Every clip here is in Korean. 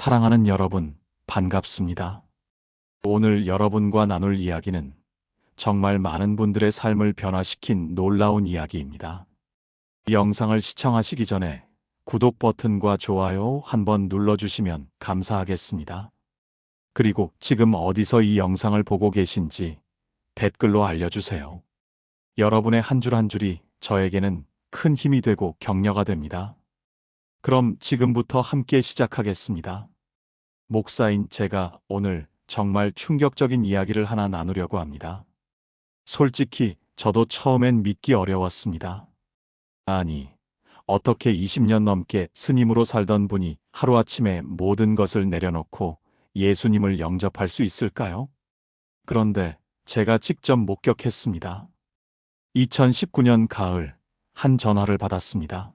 사랑하는 여러분, 반갑습니다. 오늘 여러분과 나눌 이야기는 정말 많은 분들의 삶을 변화시킨 놀라운 이야기입니다. 이 영상을 시청하시기 전에 구독 버튼과 좋아요 한번 눌러주시면 감사하겠습니다. 그리고 지금 어디서 이 영상을 보고 계신지 댓글로 알려주세요. 여러분의 한 줄 한 줄이 저에게는 큰 힘이 되고 격려가 됩니다. 그럼 지금부터 함께 시작하겠습니다. 목사인 제가 오늘 정말 충격적인 이야기를 하나 나누려고 합니다. 솔직히 저도 처음엔 믿기 어려웠습니다. 아니, 어떻게 20년 넘게 스님으로 살던 분이 하루아침에 모든 것을 내려놓고 예수님을 영접할 수 있을까요? 그런데 제가 직접 목격했습니다. 2019년 가을, 한 전화를 받았습니다.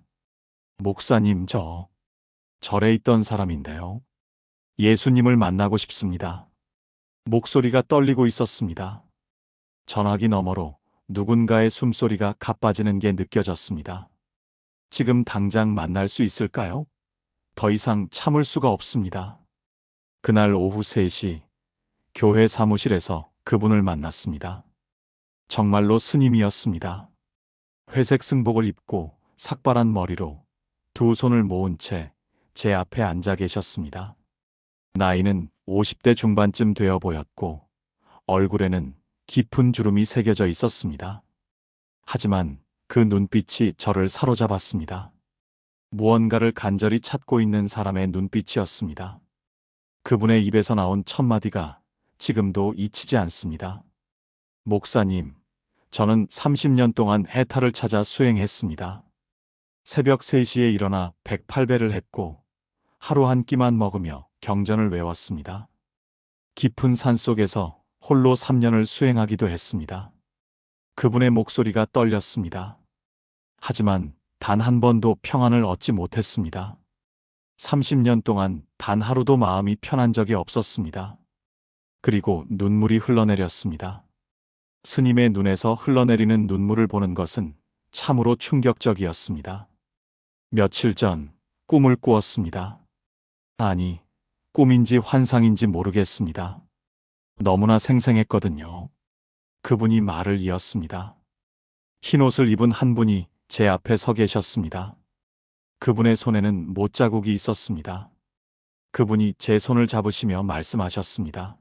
목사님, 저 절에 있던 사람인데요. 예수님을 만나고 싶습니다. 목소리가 떨리고 있었습니다. 전화기 너머로 누군가의 숨소리가 가빠지는 게 느껴졌습니다. 지금 당장 만날 수 있을까요? 더 이상 참을 수가 없습니다. 그날 오후 3시, 교회 사무실에서 그분을 만났습니다. 정말로 스님이었습니다. 회색 승복을 입고 삭발한 머리로 두 손을 모은 채 제 앞에 앉아 계셨습니다. 나이는 50대 중반쯤 되어 보였고 얼굴에는 깊은 주름이 새겨져 있었습니다. 하지만 그 눈빛이 저를 사로잡았습니다. 무언가를 간절히 찾고 있는 사람의 눈빛이었습니다. 그분의 입에서 나온 첫 마디가 지금도 잊히지 않습니다. 목사님, 저는 30년 동안 해탈을 찾아 수행했습니다. 새벽 3시에 일어나 108배를 했고 하루 한 끼만 먹으며 경전을 외웠습니다. 깊은 산 속에서 홀로 3년을 수행하기도 했습니다. 그분의 목소리가 떨렸습니다. 하지만 단 한 번도 평안을 얻지 못했습니다. 30년 동안 단 하루도 마음이 편한 적이 없었습니다. 그리고 눈물이 흘러내렸습니다. 스님의 눈에서 흘러내리는 눈물을 보는 것은 참으로 충격적이었습니다. 며칠 전 꿈을 꾸었습니다. 아니, 꿈인지 환상인지 모르겠습니다. 너무나 생생했거든요. 그분이 말을 이었습니다. 흰옷을 입은 한 분이 제 앞에 서 계셨습니다. 그분의 손에는 못자국이 있었습니다. 그분이 제 손을 잡으시며 말씀하셨습니다.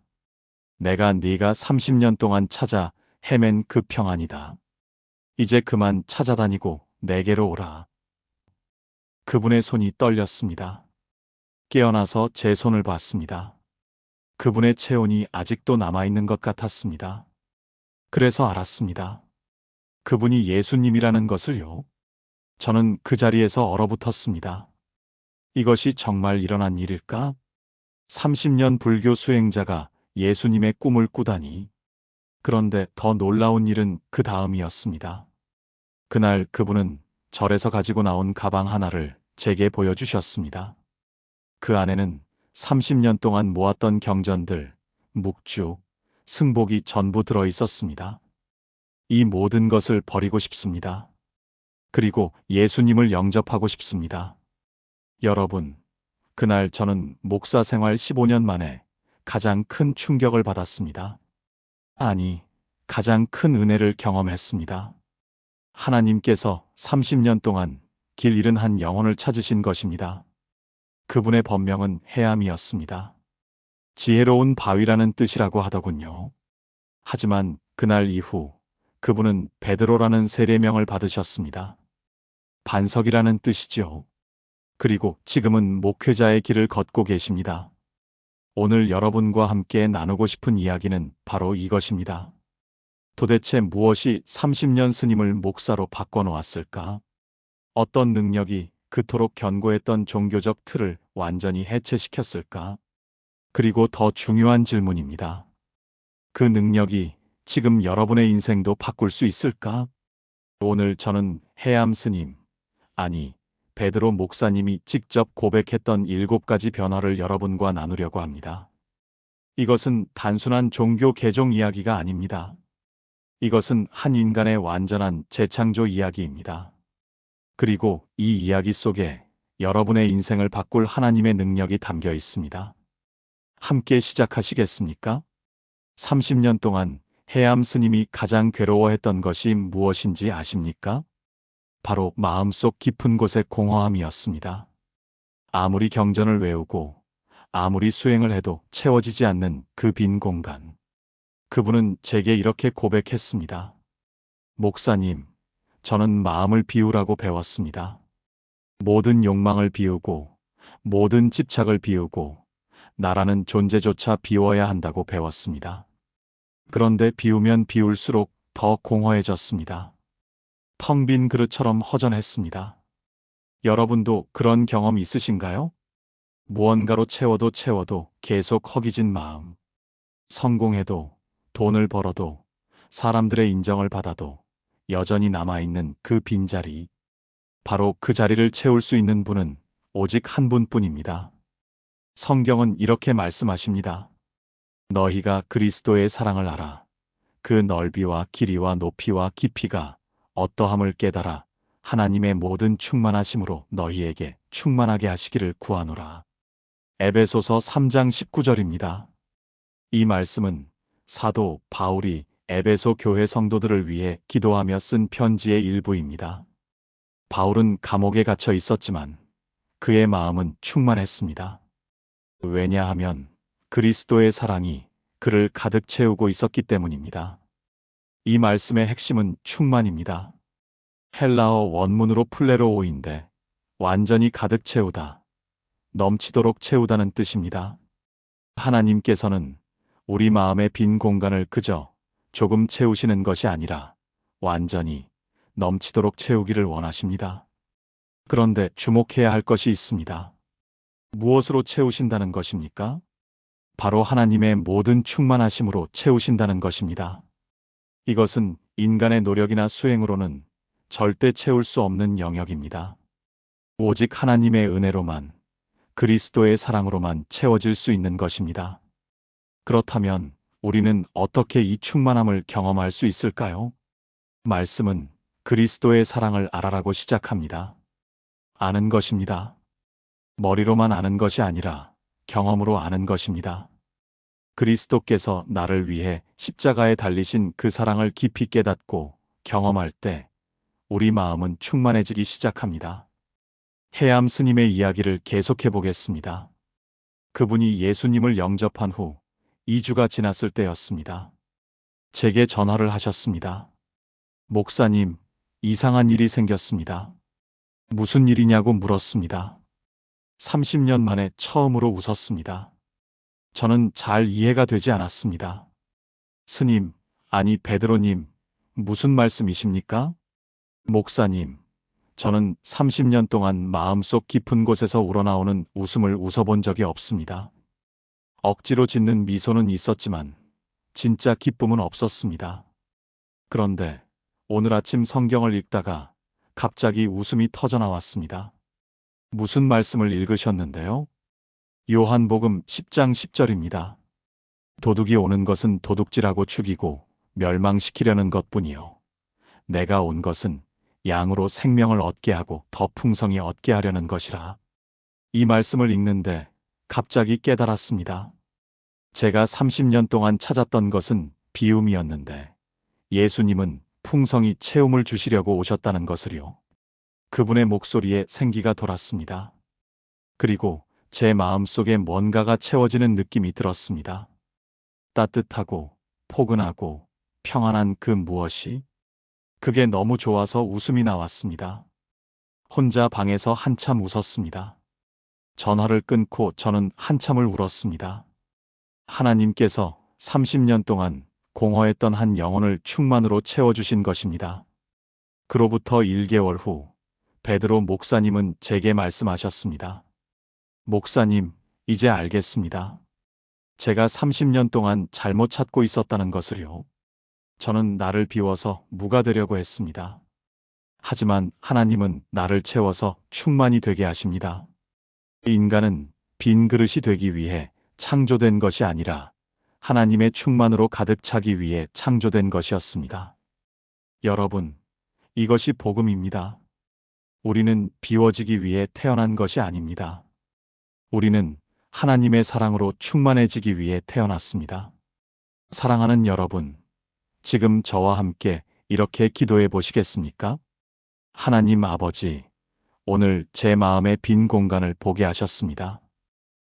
내가 네가 30년 동안 찾아 헤맨 그 평안이다. 이제 그만 찾아다니고 내게로 오라. 그분의 손이 떨렸습니다. 깨어나서 제 손을 봤습니다. 그분의 체온이 아직도 남아있는 것 같았습니다. 그래서 알았습니다. 그분이 예수님이라는 것을요. 저는 그 자리에서 얼어붙었습니다. 이것이 정말 일어난 일일까? 30년 불교 수행자가 예수님의 꿈을 꾸다니. 그런데 더 놀라운 일은 그 다음이었습니다. 그날 그분은 절에서 가지고 나온 가방 하나를 제게 보여주셨습니다. 그 안에는 30년 동안 모았던 경전들, 묵주, 승복이 전부 들어 있었습니다. 이 모든 것을 버리고 싶습니다. 그리고 예수님을 영접하고 싶습니다. 여러분, 그날 저는 목사 생활 15년 만에 가장 큰 충격을 받았습니다. 아니, 가장 큰 은혜를 경험했습니다. 하나님께서 30년 동안 길 잃은 한 영혼을 찾으신 것입니다. 그분의 법명은 해암이었습니다. 지혜로운 바위라는 뜻이라고 하더군요. 하지만 그날 이후 그분은 베드로라는 세례명을 받으셨습니다. 반석이라는 뜻이죠. 그리고 지금은 목회자의 길을 걷고 계십니다. 오늘 여러분과 함께 나누고 싶은 이야기는 바로 이것입니다. 도대체 무엇이 30년 스님을 목사로 바꿔놓았을까? 어떤 능력이 그토록 견고했던 종교적 틀을 완전히 해체시켰을까? 그리고 더 중요한 질문입니다. 그 능력이 지금 여러분의 인생도 바꿀 수 있을까? 오늘 저는 해암 스님, 아니, 베드로 목사님이 직접 고백했던 7가지 변화를 여러분과 나누려고 합니다. 이것은 단순한 종교 개종 이야기가 아닙니다. 이것은 한 인간의 완전한 재창조 이야기입니다. 그리고 이 이야기 속에 여러분의 인생을 바꿀 하나님의 능력이 담겨 있습니다. 함께 시작하시겠습니까? 30년 동안 해암 스님이 가장 괴로워했던 것이 무엇인지 아십니까? 바로 마음속 깊은 곳의 공허함이었습니다. 아무리 경전을 외우고 아무리 수행을 해도 채워지지 않는 그 빈 공간. 그분은 제게 이렇게 고백했습니다. 목사님, 저는 마음을 비우라고 배웠습니다. 모든 욕망을 비우고, 모든 집착을 비우고, 나라는 존재조차 비워야 한다고 배웠습니다. 그런데 비우면 비울수록 더 공허해졌습니다. 텅 빈 그릇처럼 허전했습니다. 여러분도 그런 경험 있으신가요? 무언가로 채워도 계속 허기진 마음. 성공해도, 돈을 벌어도, 사람들의 인정을 받아도 여전히 남아있는 그 빈자리. 바로 그 자리를 채울 수 있는 분은 오직 한 분뿐입니다. 성경은 이렇게 말씀하십니다. 너희가 그리스도의 사랑을 알아. 그 넓이와 길이와 높이와 깊이가 어떠함을 깨달아 하나님의 모든 충만하심으로 너희에게 충만하게 하시기를 구하노라. 에베소서 3장 19절입니다. 이 말씀은 사도 바울이 에베소 교회 성도들을 위해 기도하며 쓴 편지의 일부입니다. 바울은 감옥에 갇혀 있었지만 그의 마음은 충만했습니다. 왜냐하면 그리스도의 사랑이 그를 가득 채우고 있었기 때문입니다. 이 말씀의 핵심은 충만입니다. 헬라어 원문으로 플레로오인데 완전히 가득 채우다, 넘치도록 채우다는 뜻입니다. 하나님께서는 우리 마음의 빈 공간을 그저 조금 채우시는 것이 아니라 완전히 넘치도록 채우기를 원하십니다. 그런데 주목해야 할 것이 있습니다. 무엇으로 채우신다는 것입니까? 바로 하나님의 모든 충만하심으로 채우신다는 것입니다. 이것은 인간의 노력이나 수행으로는 절대 채울 수 없는 영역입니다. 오직 하나님의 은혜로만, 그리스도의 사랑으로만 채워질 수 있는 것입니다. 그렇다면 우리는 어떻게 이 충만함을 경험할 수 있을까요? 말씀은 그리스도의 사랑을 알아라고 시작합니다. 아는 것입니다. 머리로만 아는 것이 아니라 경험으로 아는 것입니다. 그리스도께서 나를 위해 십자가에 달리신 그 사랑을 깊이 깨닫고 경험할 때 우리 마음은 충만해지기 시작합니다. 해암 스님의 이야기를 계속해 보겠습니다. 그분이 예수님을 영접한 후 2주가 지났을 때였습니다. 제게 전화를 하셨습니다. 목사님, 이상한 일이 생겼습니다. 무슨 일이냐고 물었습니다. 30년 만에 처음으로 웃었습니다. 저는 잘 이해가 되지 않았습니다. 스님, 아니 베드로님, 무슨 말씀이십니까? 목사님, 저는 30년 동안 마음속 깊은 곳에서 우러나오는 웃음을 웃어본 적이 없습니다. 억지로 짓는 미소는 있었지만 진짜 기쁨은 없었습니다. 그런데 오늘 아침 성경을 읽다가 갑자기 웃음이 터져나왔습니다. 무슨 말씀을 읽으셨는데요? 요한복음 10장 10절입니다. 도둑이 오는 것은 도둑질하고 죽이고 멸망시키려는 것뿐이요. 내가 온 것은 양으로 생명을 얻게 하고 더 풍성히 얻게 하려는 것이라. 이 말씀을 읽는데 갑자기 깨달았습니다. 제가 30년 동안 찾았던 것은 비움이었는데 예수님은 풍성히 채움을 주시려고 오셨다는 것을요. 그분의 목소리에 생기가 돌았습니다. 그리고 제 마음속에 뭔가가 채워지는 느낌이 들었습니다. 따뜻하고 포근하고 평안한 그 무엇이? 그게 너무 좋아서 웃음이 나왔습니다. 혼자 방에서 한참 웃었습니다. 전화를 끊고 저는 한참을 울었습니다. 하나님께서 30년 동안 공허했던 한 영혼을 충만으로 채워주신 것입니다. 그로부터 1개월 후 베드로 목사님은 제게 말씀하셨습니다. 목사님, 이제 알겠습니다. 제가 30년 동안 잘못 찾고 있었다는 것을요. 저는 나를 비워서 무가 되려고 했습니다. 하지만 하나님은 나를 채워서 충만히 되게 하십니다. 인간은 빈 그릇이 되기 위해 창조된 것이 아니라 하나님의 충만으로 가득 차기 위해 창조된 것이었습니다. 여러분, 이것이 복음입니다. 우리는 비워지기 위해 태어난 것이 아닙니다. 우리는 하나님의 사랑으로 충만해지기 위해 태어났습니다. 사랑하는 여러분, 지금 저와 함께 이렇게 기도해 보시겠습니까? 하나님 아버지, 오늘 제 마음의 빈 공간을 보게 하셨습니다.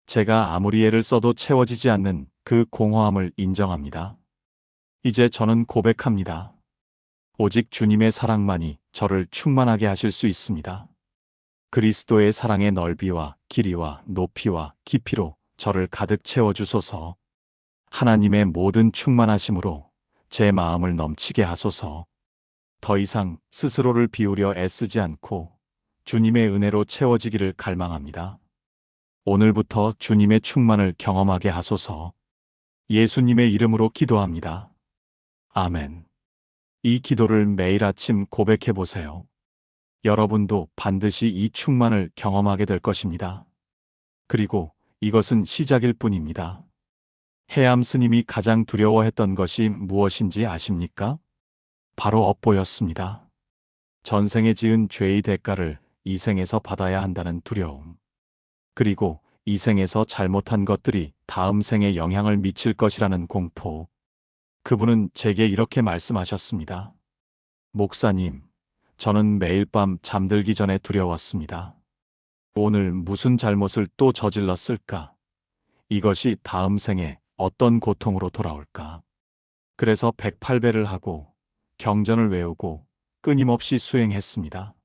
제가 아무리 애를 써도 채워지지 않는 그 공허함을 인정합니다. 이제 저는 고백합니다. 오직 주님의 사랑만이 저를 충만하게 하실 수 있습니다. 그리스도의 사랑의 넓이와 길이와 높이와 깊이로 저를 가득 채워주소서. 하나님의 모든 충만하심으로 제 마음을 넘치게 하소서. 더 이상 스스로를 비우려 애쓰지 않고 주님의 은혜로 채워지기를 갈망합니다. 오늘부터 주님의 충만을 경험하게 하소서. 예수님의 이름으로 기도합니다. 아멘. 이 기도를 매일 아침 고백해 보세요. 여러분도 반드시 이 충만을 경험하게 될 것입니다. 그리고 이것은 시작일 뿐입니다. 해암 스님이 가장 두려워했던 것이 무엇인지 아십니까? 바로 업보였습니다. 전생에 지은 죄의 대가를 이 생에서 받아야 한다는 두려움. 그리고 이 생에서 잘못한 것들이 다음 생에 영향을 미칠 것이라는 공포. 그분은 제게 이렇게 말씀하셨습니다. 목사님, 저는 매일 밤 잠들기 전에 두려웠습니다. 오늘 무슨 잘못을 또 저질렀을까? 이것이 다음 생에 어떤 고통으로 돌아올까? 그래서 108배를 하고 경전을 외우고 끊임없이 수행했습니다.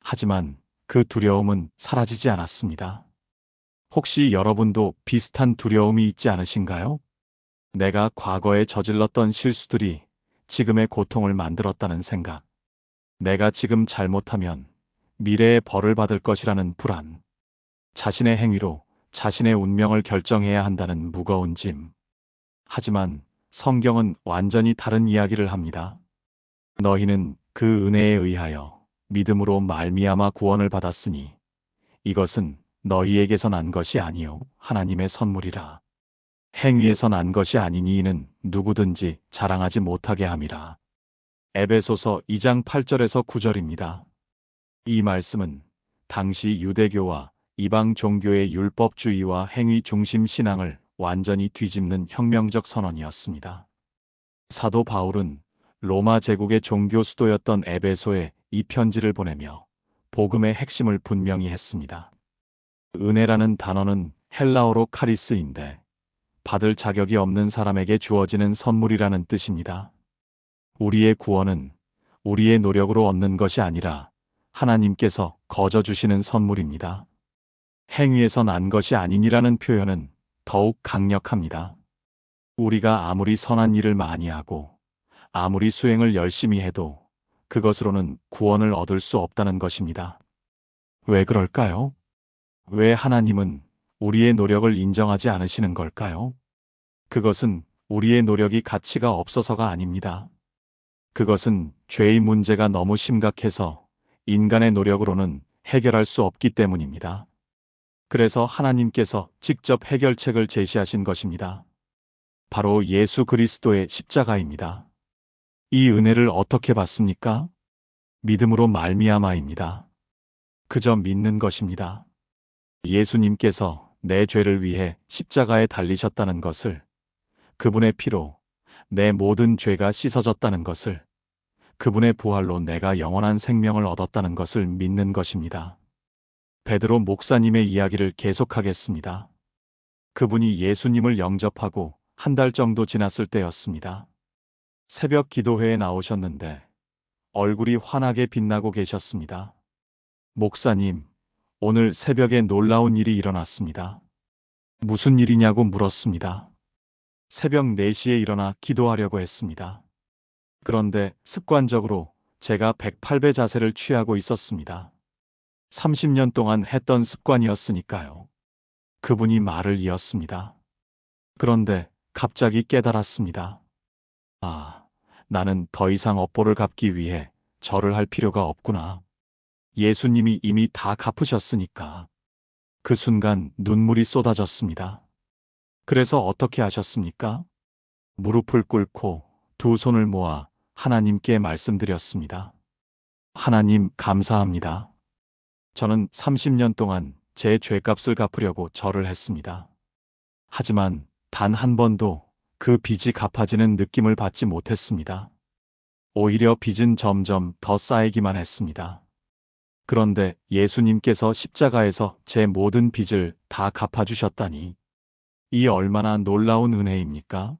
하지만 그 두려움은 사라지지 않았습니다. 혹시 여러분도 비슷한 두려움이 있지 않으신가요? 내가 과거에 저질렀던 실수들이 지금의 고통을 만들었다는 생각. 내가 지금 잘못하면 미래에 벌을 받을 것이라는 불안. 자신의 행위로 자신의 운명을 결정해야 한다는 무거운 짐. 하지만 성경은 완전히 다른 이야기를 합니다. 너희는 그 은혜에 의하여 믿음으로 말미암아 구원을 받았으니 이것은 너희에게서 난 것이 아니요 하나님의 선물이라. 행위에서 난 것이 아니니 이는 누구든지 자랑하지 못하게 함이라. 에베소서 2장 8절에서 9절입니다. 이 말씀은 당시 유대교와 이방 종교의 율법주의와 행위 중심 신앙을 완전히 뒤집는 혁명적 선언이었습니다. 사도 바울은 로마 제국의 종교 수도였던 에베소에 이 편지를 보내며 복음의 핵심을 분명히 했습니다. 은혜라는 단어는 헬라어로 카리스인데 받을 자격이 없는 사람에게 주어지는 선물이라는 뜻입니다. 우리의 구원은 우리의 노력으로 얻는 것이 아니라 하나님께서 거저 주시는 선물입니다. 행위에서 난 것이 아니니라는 표현은 더욱 강력합니다. 우리가 아무리 선한 일을 많이 하고 아무리 수행을 열심히 해도 그것으로는 구원을 얻을 수 없다는 것입니다. 왜 그럴까요? 왜 하나님은 우리의 노력을 인정하지 않으시는 걸까요? 그것은 우리의 노력이 가치가 없어서가 아닙니다. 그것은 죄의 문제가 너무 심각해서 인간의 노력으로는 해결할 수 없기 때문입니다. 그래서 하나님께서 직접 해결책을 제시하신 것입니다. 바로 예수 그리스도의 십자가입니다. 이 은혜를 어떻게 받습니까? 믿음으로 말미암아입니다. 그저 믿는 것입니다. 예수님께서 내 죄를 위해 십자가에 달리셨다는 것을, 그분의 피로 내 모든 죄가 씻어졌다는 것을, 그분의 부활로 내가 영원한 생명을 얻었다는 것을 믿는 것입니다. 베드로 목사님의 이야기를 계속하겠습니다. 그분이 예수님을 영접하고 한 달 정도 지났을 때였습니다. 새벽 기도회에 나오셨는데 얼굴이 환하게 빛나고 계셨습니다. 목사님, 오늘 새벽에 놀라운 일이 일어났습니다. 무슨 일이냐고 물었습니다. 새벽 4시에 일어나 기도하려고 했습니다. 그런데 습관적으로 제가 108배 자세를 취하고 있었습니다. 30년 동안 했던 습관이었으니까요. 그분이 말을 이었습니다. 그런데 갑자기 깨달았습니다. 아, 나는 더 이상 업보를 갚기 위해 절을 할 필요가 없구나. 예수님이 이미 다 갚으셨으니까. 그 순간 눈물이 쏟아졌습니다. 그래서 어떻게 하셨습니까? 무릎을 꿇고 두 손을 모아 하나님께 말씀드렸습니다. 하나님, 감사합니다. 저는 30년 동안 제 죄값을 갚으려고 절을 했습니다. 하지만 단 한 번도 그 빚이 갚아지는 느낌을 받지 못했습니다. 오히려 빚은 점점 더 쌓이기만 했습니다. 그런데 예수님께서 십자가에서 제 모든 빚을 다 갚아주셨다니, 이 얼마나 놀라운 은혜입니까?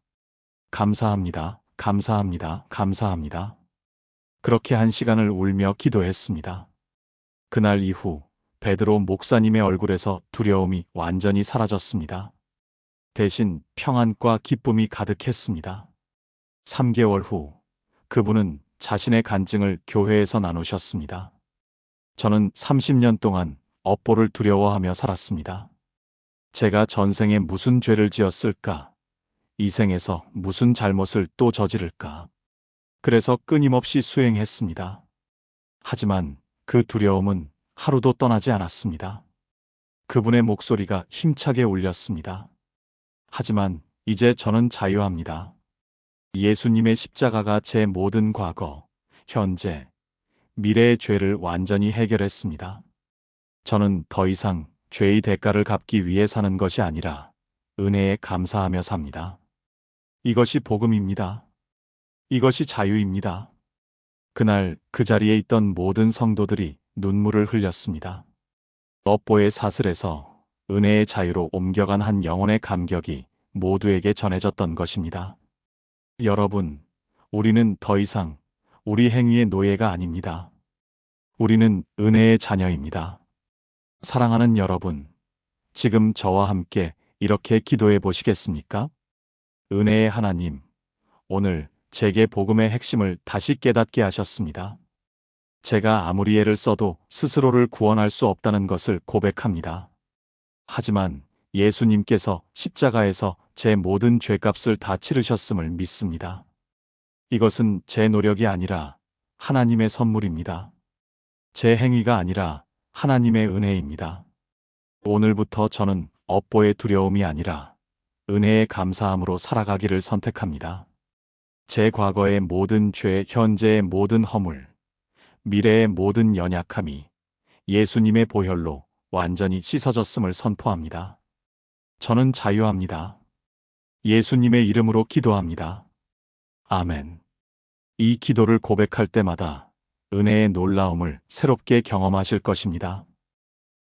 감사합니다. 감사합니다. 감사합니다. 그렇게 한 시간을 울며 기도했습니다. 그날 이후 베드로 목사님의 얼굴에서 두려움이 완전히 사라졌습니다. 대신 평안과 기쁨이 가득했습니다. 3개월 후 그분은 자신의 간증을 교회에서 나누셨습니다. 저는 30년 동안 업보를 두려워하며 살았습니다. 제가 전생에 무슨 죄를 지었을까? 이 생에서 무슨 잘못을 또 저지를까? 그래서 끊임없이 수행했습니다. 하지만 그 두려움은 하루도 떠나지 않았습니다. 그분의 목소리가 힘차게 울렸습니다. 하지만 이제 저는 자유합니다. 예수님의 십자가가 제 모든 과거, 현재, 미래의 죄를 완전히 해결했습니다. 저는 더 이상 죄의 대가를 갚기 위해 사는 것이 아니라 은혜에 감사하며 삽니다. 이것이 복음입니다. 이것이 자유입니다. 그날 그 자리에 있던 모든 성도들이 눈물을 흘렸습니다. 업보의 사슬에서 은혜의 자유로 옮겨간 한 영혼의 감격이 모두에게 전해졌던 것입니다. 여러분, 우리는 더 이상 우리 행위의 노예가 아닙니다. 우리는 은혜의 자녀입니다. 사랑하는 여러분, 지금 저와 함께 이렇게 기도해 보시겠습니까? 은혜의 하나님, 오늘 제게 복음의 핵심을 다시 깨닫게 하셨습니다. 제가 아무리 애를 써도 스스로를 구원할 수 없다는 것을 고백합니다. 하지만 예수님께서 십자가에서 제 모든 죄값을 다 치르셨음을 믿습니다. 이것은 제 노력이 아니라 하나님의 선물입니다. 제 행위가 아니라 하나님의 은혜입니다. 오늘부터 저는 업보의 두려움이 아니라 은혜의 감사함으로 살아가기를 선택합니다. 제 과거의 모든 죄, 현재의 모든 허물, 미래의 모든 연약함이 예수님의 보혈로 완전히 씻어졌음을 선포합니다. 저는 자유합니다. 예수님의 이름으로 기도합니다. 아멘. 이 기도를 고백할 때마다 은혜의 놀라움을 새롭게 경험하실 것입니다.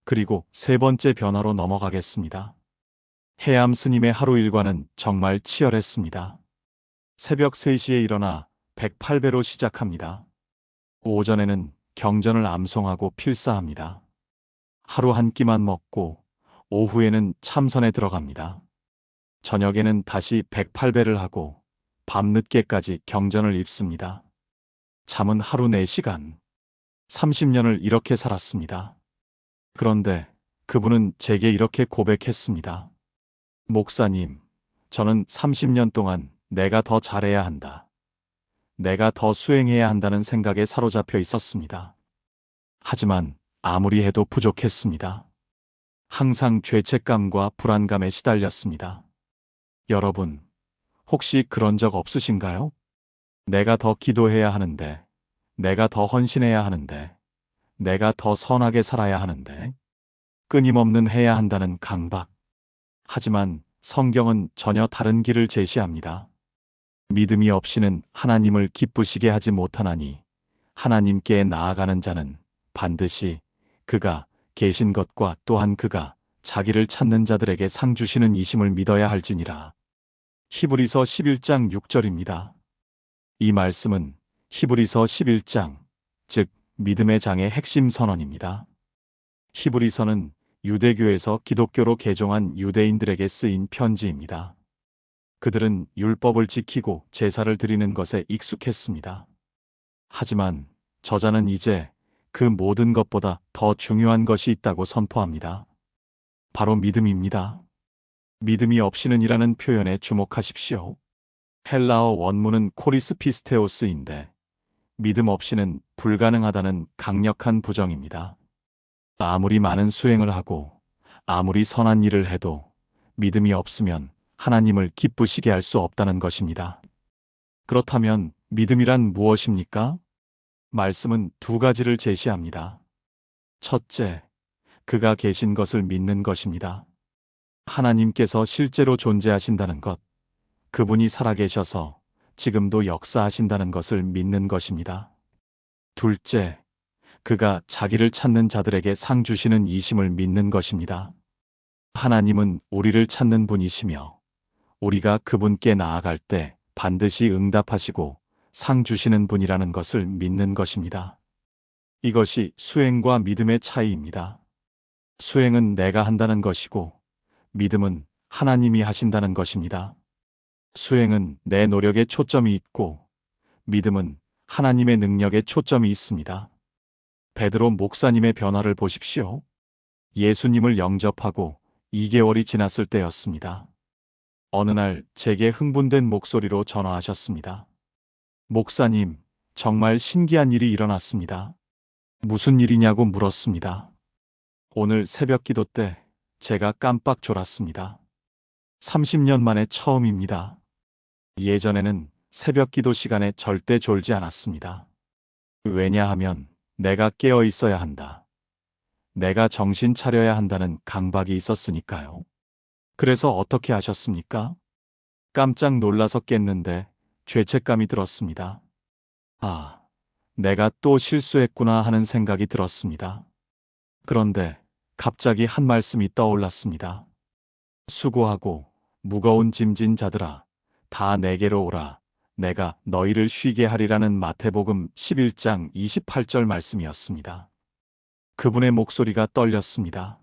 그리고 세 번째 변화로 넘어가겠습니다. 해암 스님의 하루 일과는 정말 치열했습니다. 새벽 3시에 일어나 108배로 시작합니다. 오전에는 경전을 암송하고 필사합니다. 하루 한 끼만 먹고 오후에는 참선에 들어갑니다. 저녁에는 다시 108배를 하고 밤늦게까지 경전을 읽습니다. 잠은 하루 4시간. 30년을 이렇게 살았습니다. 그런데 그분은 제게 이렇게 고백했습니다. 목사님, 저는 30년 동안 내가 더 잘해야 한다. 내가 더 수행해야 한다는 생각에 사로잡혀 있었습니다. 하지만 아무리 해도 부족했습니다. 항상 죄책감과 불안감에 시달렸습니다. 여러분, 혹시 그런 적 없으신가요? 내가 더 기도해야 하는데, 내가 더 헌신해야 하는데, 내가 더 선하게 살아야 하는데, 끊임없는 해야 한다는 강박. 하지만 성경은 전혀 다른 길을 제시합니다. 믿음이 없이는 하나님을 기쁘시게 하지 못하나니 하나님께 나아가는 자는 반드시 그가 계신 것과 또한 그가 자기를 찾는 자들에게 상 주시는 이심을 믿어야 할지니라. 히브리서 11장 6절입니다. 이 말씀은 히브리서 11장, 즉 믿음의 장의 핵심 선언입니다. 히브리서는 유대교에서 기독교로 개종한 유대인들에게 쓰인 편지입니다. 그들은 율법을 지키고 제사를 드리는 것에 익숙했습니다. 하지만 저자는 이제 그 모든 것보다 더 중요한 것이 있다고 선포합니다. 바로 믿음입니다. 믿음이 없이는이라는 표현에 주목하십시오. 헬라어 원문은 코리스 피스테오스인데 믿음 없이는 불가능하다는 강력한 부정입니다. 아무리 많은 수행을 하고 아무리 선한 일을 해도 믿음이 없으면 하나님을 기쁘시게 할 수 없다는 것입니다. 그렇다면 믿음이란 무엇입니까? 말씀은 두 가지를 제시합니다. 첫째, 그가 계신 것을 믿는 것입니다. 하나님께서 실제로 존재하신다는 것, 그분이 살아계셔서 지금도 역사하신다는 것을 믿는 것입니다. 둘째, 그가 자기를 찾는 자들에게 상 주시는 이심을 믿는 것입니다. 하나님은 우리를 찾는 분이시며 우리가 그분께 나아갈 때 반드시 응답하시고 상 주시는 분이라는 것을 믿는 것입니다. 이것이 수행과 믿음의 차이입니다. 수행은 내가 한다는 것이고 믿음은 하나님이 하신다는 것입니다. 수행은 내 노력에 초점이 있고 믿음은 하나님의 능력에 초점이 있습니다. 베드로 목사님의 변화를 보십시오. 예수님을 영접하고 2개월이 지났을 때였습니다. 어느 날 제게 흥분된 목소리로 전화하셨습니다. 목사님, 정말 신기한 일이 일어났습니다. 무슨 일이냐고 물었습니다. 오늘 새벽 기도 때 제가 깜빡 졸았습니다. 30년 만에 처음입니다. 예전에는 새벽 기도 시간에 절대 졸지 않았습니다. 왜냐하면 내가 깨어 있어야 한다. 내가 정신 차려야 한다는 강박이 있었으니까요. 그래서 어떻게 하셨습니까? 깜짝 놀라서 깼는데 죄책감이 들었습니다. 아, 내가 또 실수했구나 하는 생각이 들었습니다. 그런데 갑자기 한 말씀이 떠올랐습니다. 수고하고 무거운 짐진 자들아, 다 내게로 오라. 내가 너희를 쉬게 하리라는 마태복음 11장 28절 말씀이었습니다. 그분의 목소리가 떨렸습니다.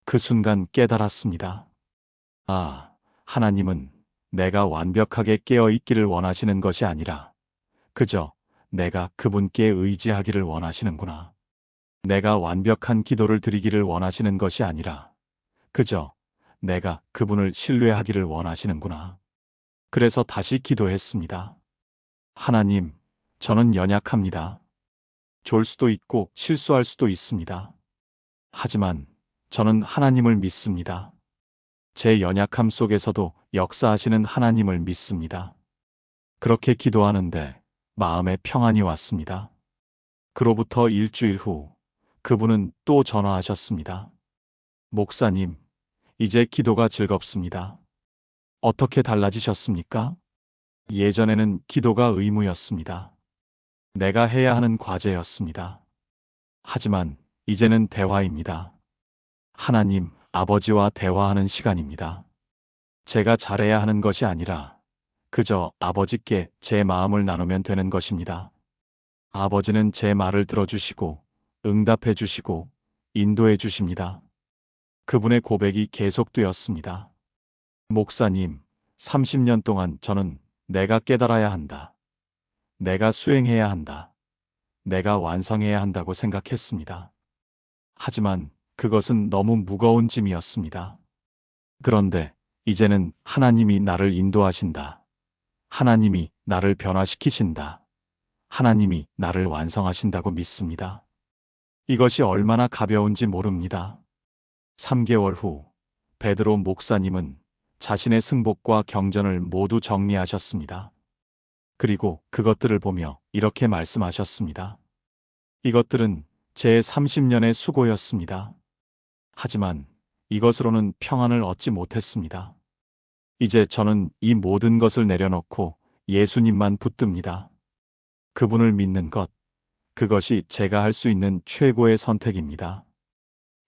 그 순간 깨달았습니다. 아, 하나님은 내가 완벽하게 깨어 있기를 원하시는 것이 아니라 그저 내가 그분께 의지하기를 원하시는구나. 내가 완벽한 기도를 드리기를 원하시는 것이 아니라 그저 내가 그분을 신뢰하기를 원하시는구나. 그래서 다시 기도했습니다. 하나님, 저는 연약합니다. 졸 수도 있고 실수할 수도 있습니다. 하지만 저는 하나님을 믿습니다. 제 연약함 속에서도 역사하시는 하나님을 믿습니다. 그렇게 기도하는데 마음에 평안이 왔습니다. 그로부터 일주일 후 그분은 또 전화하셨습니다. 목사님, 이제 기도가 즐겁습니다. 어떻게 달라지셨습니까? 예전에는 기도가 의무였습니다. 내가 해야 하는 과제였습니다. 하지만 이제는 대화입니다. 하나님, 아버지와 대화하는 시간입니다. 제가 잘해야 하는 것이 아니라 그저 아버지께 제 마음을 나누면 되는 것입니다. 아버지는 제 말을 들어주시고 응답해 주시고 인도해 주십니다. 그분의 고백이 계속되었습니다. 목사님, 30년 동안 저는 내가 깨달아야 한다. 내가 수행해야 한다. 내가 완성해야 한다고 생각했습니다. 하지만 그것은 너무 무거운 짐이었습니다. 그런데 이제는 하나님이 나를 인도하신다. 하나님이 나를 변화시키신다. 하나님이 나를 완성하신다고 믿습니다. 이것이 얼마나 가벼운지 모릅니다. 3개월 후 베드로 목사님은 자신의 승복과 경전을 모두 정리하셨습니다. 그리고 그것들을 보며 이렇게 말씀하셨습니다. 이것들은 제 30년의 수고였습니다. 하지만 이것으로는 평안을 얻지 못했습니다. 이제 저는 이 모든 것을 내려놓고 예수님만 붙듭니다. 그분을 믿는 것, 그것이 제가 할 수 있는 최고의 선택입니다.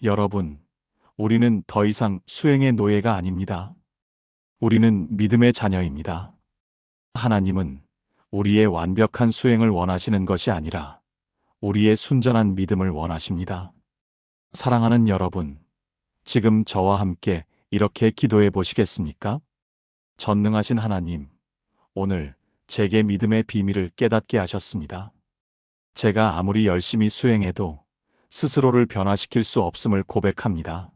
여러분, 우리는 더 이상 수행의 노예가 아닙니다. 우리는 믿음의 자녀입니다. 하나님은 우리의 완벽한 수행을 원하시는 것이 아니라 우리의 순전한 믿음을 원하십니다. 사랑하는 여러분, 지금 저와 함께 이렇게 기도해 보시겠습니까? 전능하신 하나님, 오늘 제게 믿음의 비밀을 깨닫게 하셨습니다. 제가 아무리 열심히 수행해도 스스로를 변화시킬 수 없음을 고백합니다.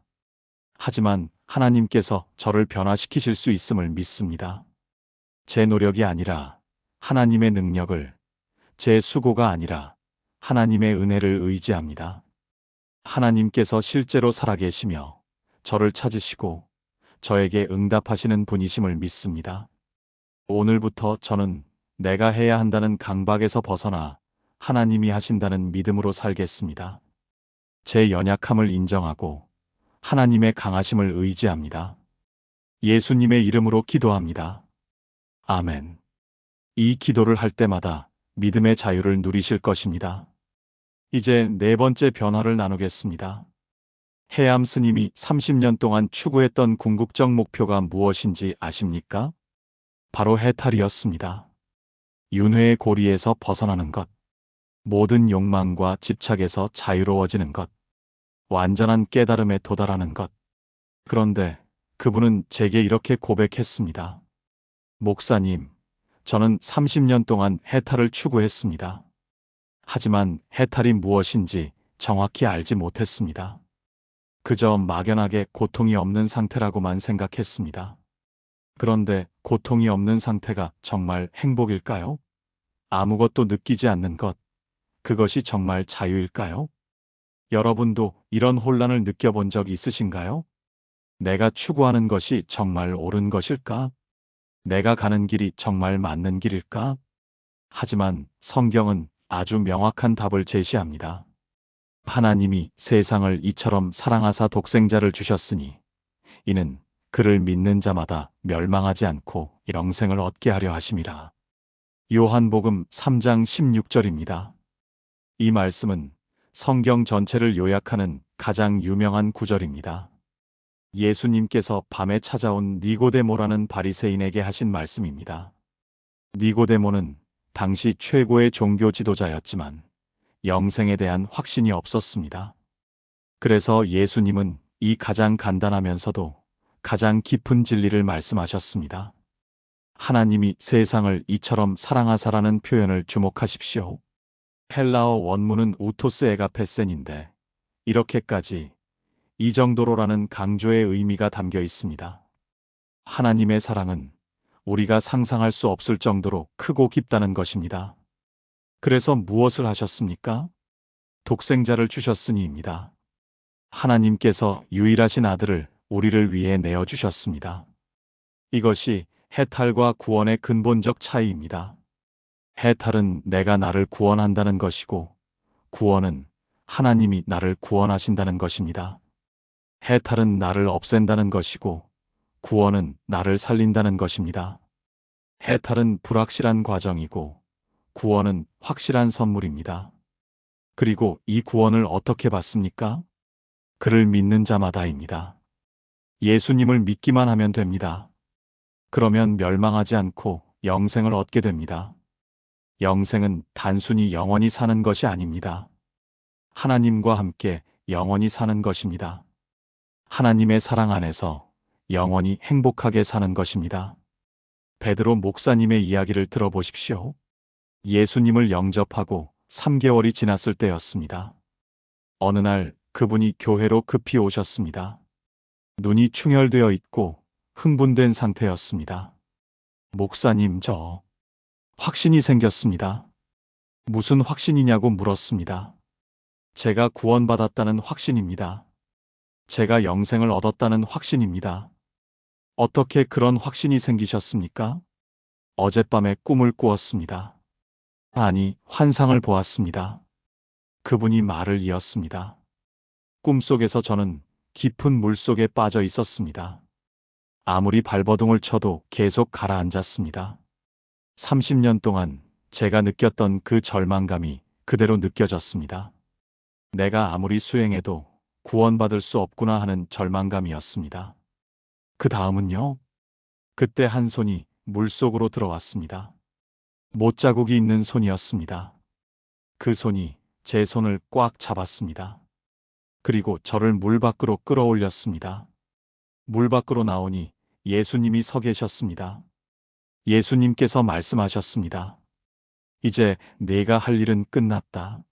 하지만 하나님께서 저를 변화시키실 수 있음을 믿습니다. 제 노력이 아니라 하나님의 능력을, 제 수고가 아니라 하나님의 은혜를 의지합니다. 하나님께서 실제로 살아계시며 저를 찾으시고 저에게 응답하시는 분이심을 믿습니다. 오늘부터 저는 내가 해야 한다는 강박에서 벗어나 하나님이 하신다는 믿음으로 살겠습니다. 제 연약함을 인정하고 하나님의 강하심을 의지합니다. 예수님의 이름으로 기도합니다. 아멘. 이 기도를 할 때마다 믿음의 자유를 누리실 것입니다. 이제 네 번째 변화를 나누겠습니다. 해암 스님이 30년 동안 추구했던 궁극적 목표가 무엇인지 아십니까? 바로 해탈이었습니다. 윤회의 고리에서 벗어나는 것, 모든 욕망과 집착에서 자유로워지는 것, 완전한 깨달음에 도달하는 것. 그런데 그분은 제게 이렇게 고백했습니다. 목사님, 저는 30년 동안 해탈을 추구했습니다. 하지만 해탈이 무엇인지 정확히 알지 못했습니다. 그저 막연하게 고통이 없는 상태라고만 생각했습니다. 그런데 고통이 없는 상태가 정말 행복일까요? 아무것도 느끼지 않는 것, 그것이 정말 자유일까요? 여러분도 이런 혼란을 느껴본 적 있으신가요? 내가 추구하는 것이 정말 옳은 것일까? 내가 가는 길이 정말 맞는 길일까? 하지만 성경은 아주 명확한 답을 제시합니다. 하나님이 세상을 이처럼 사랑하사 독생자를 주셨으니 이는 그를 믿는 자마다 멸망하지 않고 영생을 얻게 하려 하심이라. 요한복음 3장 16절입니다. 이 말씀은 성경 전체를 요약하는 가장 유명한 구절입니다. 예수님께서 밤에 찾아온 니고데모라는 바리새인에게 하신 말씀입니다. 니고데모는 당시 최고의 종교 지도자였지만 영생에 대한 확신이 없었습니다. 그래서 예수님은 이 가장 간단하면서도 가장 깊은 진리를 말씀하셨습니다. 하나님이 세상을 이처럼 사랑하사라는 표현을 주목하십시오. 헬라어 원문은 우토스 에가페센인데 이렇게까지 이 정도로라는 강조의 의미가 담겨 있습니다. 하나님의 사랑은 우리가 상상할 수 없을 정도로 크고 깊다는 것입니다. 그래서 무엇을 하셨습니까? 독생자를 주셨으니입니다. 하나님께서 유일하신 아들을 우리를 위해 내어주셨습니다. 이것이 해탈과 구원의 근본적 차이입니다. 해탈은 내가 나를 구원한다는 것이고, 구원은 하나님이 나를 구원하신다는 것입니다. 해탈은 나를 없앤다는 것이고, 구원은 나를 살린다는 것입니다. 해탈은 불확실한 과정이고, 구원은 확실한 선물입니다. 그리고 이 구원을 어떻게 받습니까? 그를 믿는 자마다입니다. 예수님을 믿기만 하면 됩니다. 그러면 멸망하지 않고 영생을 얻게 됩니다. 영생은 단순히 영원히 사는 것이 아닙니다. 하나님과 함께 영원히 사는 것입니다. 하나님의 사랑 안에서 영원히 행복하게 사는 것입니다. 베드로 목사님의 이야기를 들어보십시오. 예수님을 영접하고 3개월이 지났을 때였습니다. 어느 날 그분이 교회로 급히 오셨습니다. 눈이 충혈되어 있고 흥분된 상태였습니다. 목사님, 저 확신이 생겼습니다. 무슨 확신이냐고 물었습니다. 제가 구원받았다는 확신입니다. 제가 영생을 얻었다는 확신입니다. 어떻게 그런 확신이 생기셨습니까? 어젯밤에 꿈을 꾸었습니다. 아니, 환상을 보았습니다. 그분이 말을 이었습니다. 꿈속에서 저는 깊은 물속에 빠져 있었습니다. 아무리 발버둥을 쳐도 계속 가라앉았습니다. 30년 동안 제가 느꼈던 그 절망감이 그대로 느껴졌습니다. 내가 아무리 수행해도 구원받을 수 없구나 하는 절망감이었습니다. 그 다음은요? 그때 한 손이 물속으로 들어왔습니다. 못자국이 있는 손이었습니다. 그 손이 제 손을 꽉 잡았습니다. 그리고 저를 물 밖으로 끌어올렸습니다. 물 밖으로 나오니 예수님이 서 계셨습니다. 예수님께서 말씀하셨습니다. 이제 네가 할 일은 끝났다.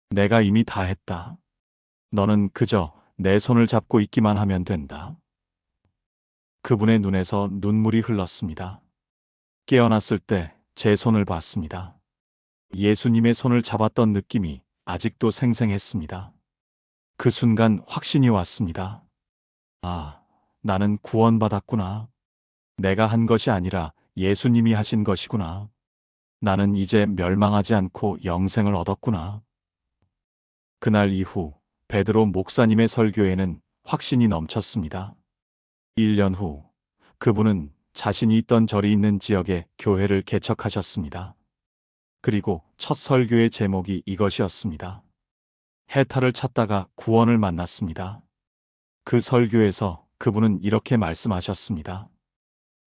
내가 이미 다 했다. 너는 그저 내 손을 잡고 있기만 하면 된다. 그분의 눈에서 눈물이 흘렀습니다. 깨어났을 때 제 손을 봤습니다. 예수님의 손을 잡았던 느낌이 아직도 생생했습니다. 그 순간 확신이 왔습니다. 아, 나는 구원받았구나. 내가 한 것이 아니라 예수님이 하신 것이구나. 나는 이제 멸망하지 않고 영생을 얻었구나. 그날 이후 베드로 목사님의 설교에는 확신이 넘쳤습니다. 1년 후 그분은 자신이 있던 절이 있는 지역에 교회를 개척하셨습니다. 그리고 첫 설교의 제목이 이것이었습니다. 해탈을 찾다가 구원을 만났습니다. 그 설교에서 그분은 이렇게 말씀하셨습니다.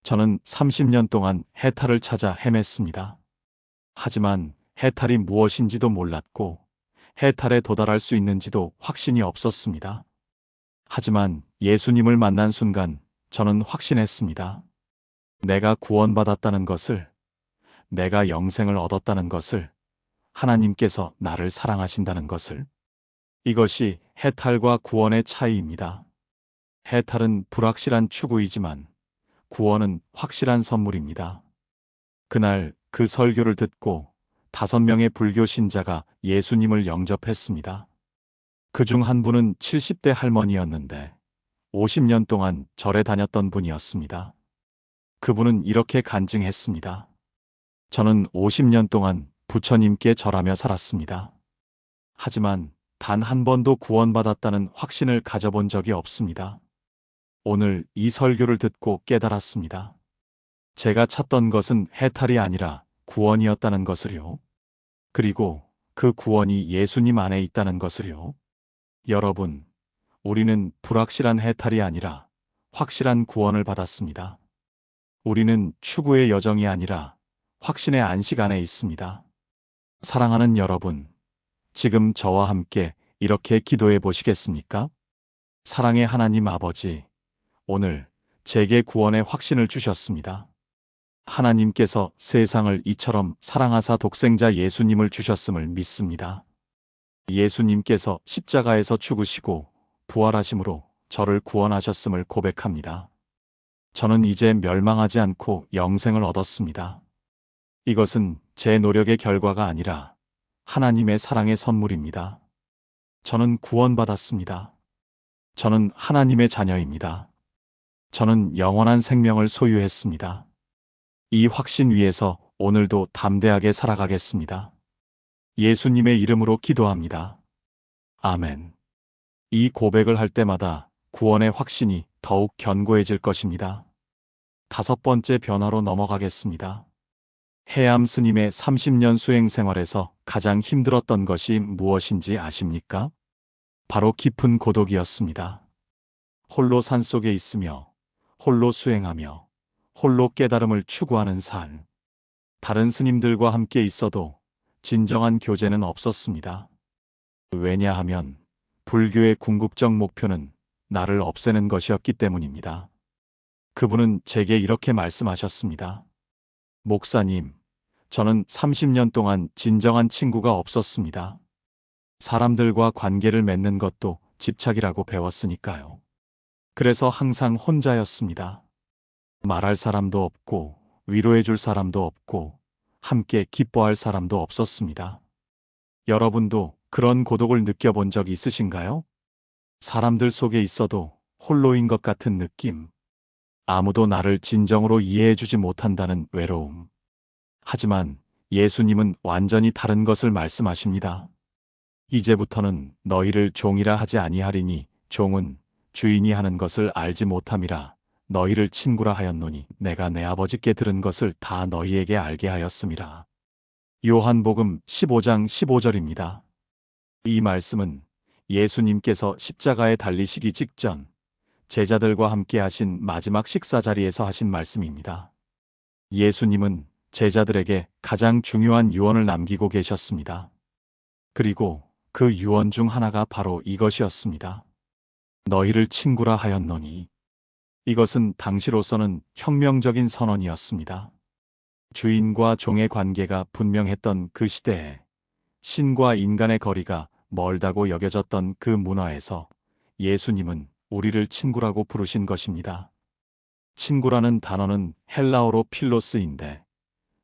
저는 30년 동안 해탈을 찾아 헤맸습니다. 하지만 해탈이 무엇인지도 몰랐고 해탈에 도달할 수 있는지도 확신이 없었습니다. 하지만 예수님을 만난 순간 저는 확신했습니다. 내가 구원받았다는 것을, 내가 영생을 얻었다는 것을, 하나님께서 나를 사랑하신다는 것을. 이것이 해탈과 구원의 차이입니다. 해탈은 불확실한 추구이지만 구원은 확실한 선물입니다. 그날 그 설교를 듣고 5명의 불교 신자가 예수님을 영접했습니다. 그중 한 분은 70대 할머니였는데 50년 동안 절에 다녔던 분이었습니다. 그분은 이렇게 간증했습니다. 저는 50년 동안 부처님께 절하며 살았습니다. 하지만 단 한 번도 구원받았다는 확신을 가져본 적이 없습니다. 오늘 이 설교를 듣고 깨달았습니다. 제가 찾던 것은 해탈이 아니라 구원이었다는 것을요. 그리고 그 구원이 예수님 안에 있다는 것을요. 여러분, 우리는 불확실한 해탈이 아니라 확실한 구원을 받았습니다. 우리는 추구의 여정이 아니라 확신의 안식 안에 있습니다. 사랑하는 여러분, 지금 저와 함께 이렇게 기도해 보시겠습니까? 사랑의 하나님 아버지, 오늘 제게 구원의 확신을 주셨습니다. 하나님께서 세상을 이처럼 사랑하사 독생자 예수님을 주셨음을 믿습니다. 예수님께서 십자가에서 죽으시고 부활하심으로 저를 구원하셨음을 고백합니다. 저는 이제 멸망하지 않고 영생을 얻었습니다. 이것은 제 노력의 결과가 아니라 하나님의 사랑의 선물입니다. 저는 구원받았습니다. 저는 하나님의 자녀입니다. 저는 영원한 생명을 소유했습니다. 이 확신 위에서 오늘도 담대하게 살아가겠습니다. 예수님의 이름으로 기도합니다. 아멘. 이 고백을 할 때마다 구원의 확신이 더욱 견고해질 것입니다. 5번째 변화로 넘어가겠습니다. 해암 스님의 30년 수행 생활에서 가장 힘들었던 것이 무엇인지 아십니까? 바로 깊은 고독이었습니다. 홀로 산속에 있으며 홀로 수행하며 홀로 깨달음을 추구하는 삶. 다른 스님들과 함께 있어도 진정한 교제는 없었습니다. 왜냐하면 불교의 궁극적 목표는 나를 없애는 것이었기 때문입니다. 그분은 제게 이렇게 말씀하셨습니다. 목사님, 저는 30년 동안 진정한 친구가 없었습니다. 사람들과 관계를 맺는 것도 집착이라고 배웠으니까요. 그래서 항상 혼자였습니다. 말할 사람도 없고 위로해줄 사람도 없고 함께 기뻐할 사람도 없었습니다. 여러분도 그런 고독을 느껴본 적 있으신가요? 사람들 속에 있어도 홀로인 것 같은 느낌. 아무도 나를 진정으로 이해해주지 못한다는 외로움. 하지만 예수님은 완전히 다른 것을 말씀하십니다. 이제부터는 너희를 종이라 하지 아니하리니 종은 주인이 하는 것을 알지 못함이라. 너희를 친구라 하였노니 내가 내 아버지께 들은 것을 다 너희에게 알게 하였음이라. 요한복음 15장 15절입니다. 이 말씀은 예수님께서 십자가에 달리시기 직전 제자들과 함께 하신 마지막 식사 자리에서 하신 말씀입니다. 예수님은 제자들에게 가장 중요한 유언을 남기고 계셨습니다. 그리고 그 유언 중 하나가 바로 이것이었습니다. 너희를 친구라 하였노니. 이것은 당시로서는 혁명적인 선언이었습니다. 주인과 종의 관계가 분명했던 그 시대에 신과 인간의 거리가 멀다고 여겨졌던 그 문화에서 예수님은 우리를 친구라고 부르신 것입니다. 친구라는 단어는 헬라어로 필로스인데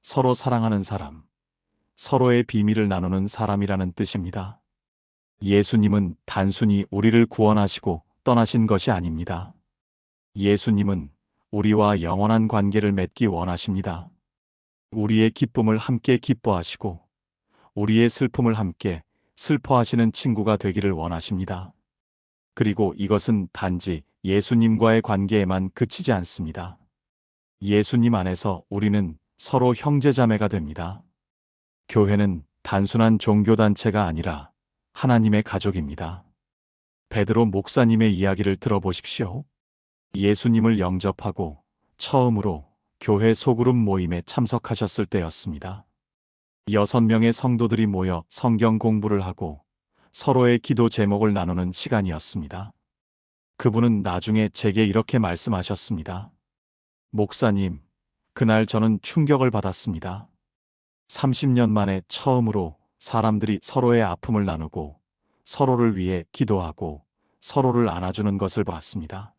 서로 사랑하는 사람, 서로의 비밀을 나누는 사람이라는 뜻입니다. 예수님은 단순히 우리를 구원하시고 떠나신 것이 아닙니다. 예수님은 우리와 영원한 관계를 맺기 원하십니다. 우리의 기쁨을 함께 기뻐하시고 우리의 슬픔을 함께 슬퍼하시는 친구가 되기를 원하십니다. 그리고 이것은 단지 예수님과의 관계에만 그치지 않습니다. 예수님 안에서 우리는 서로 형제자매가 됩니다. 교회는 단순한 종교단체가 아니라 하나님의 가족입니다. 베드로 목사님의 이야기를 들어보십시오. 예수님을 영접하고 처음으로 교회 소그룹 모임에 참석하셨을 때였습니다. 6명의 성도들이 모여 성경 공부를 하고 서로의 기도 제목을 나누는 시간이었습니다. 그분은 나중에 제게 이렇게 말씀하셨습니다. 목사님, 그날 저는 충격을 받았습니다. 30년 만에 처음으로 사람들이 서로의 아픔을 나누고 서로를 위해 기도하고 서로를 안아주는 것을 봤습니다.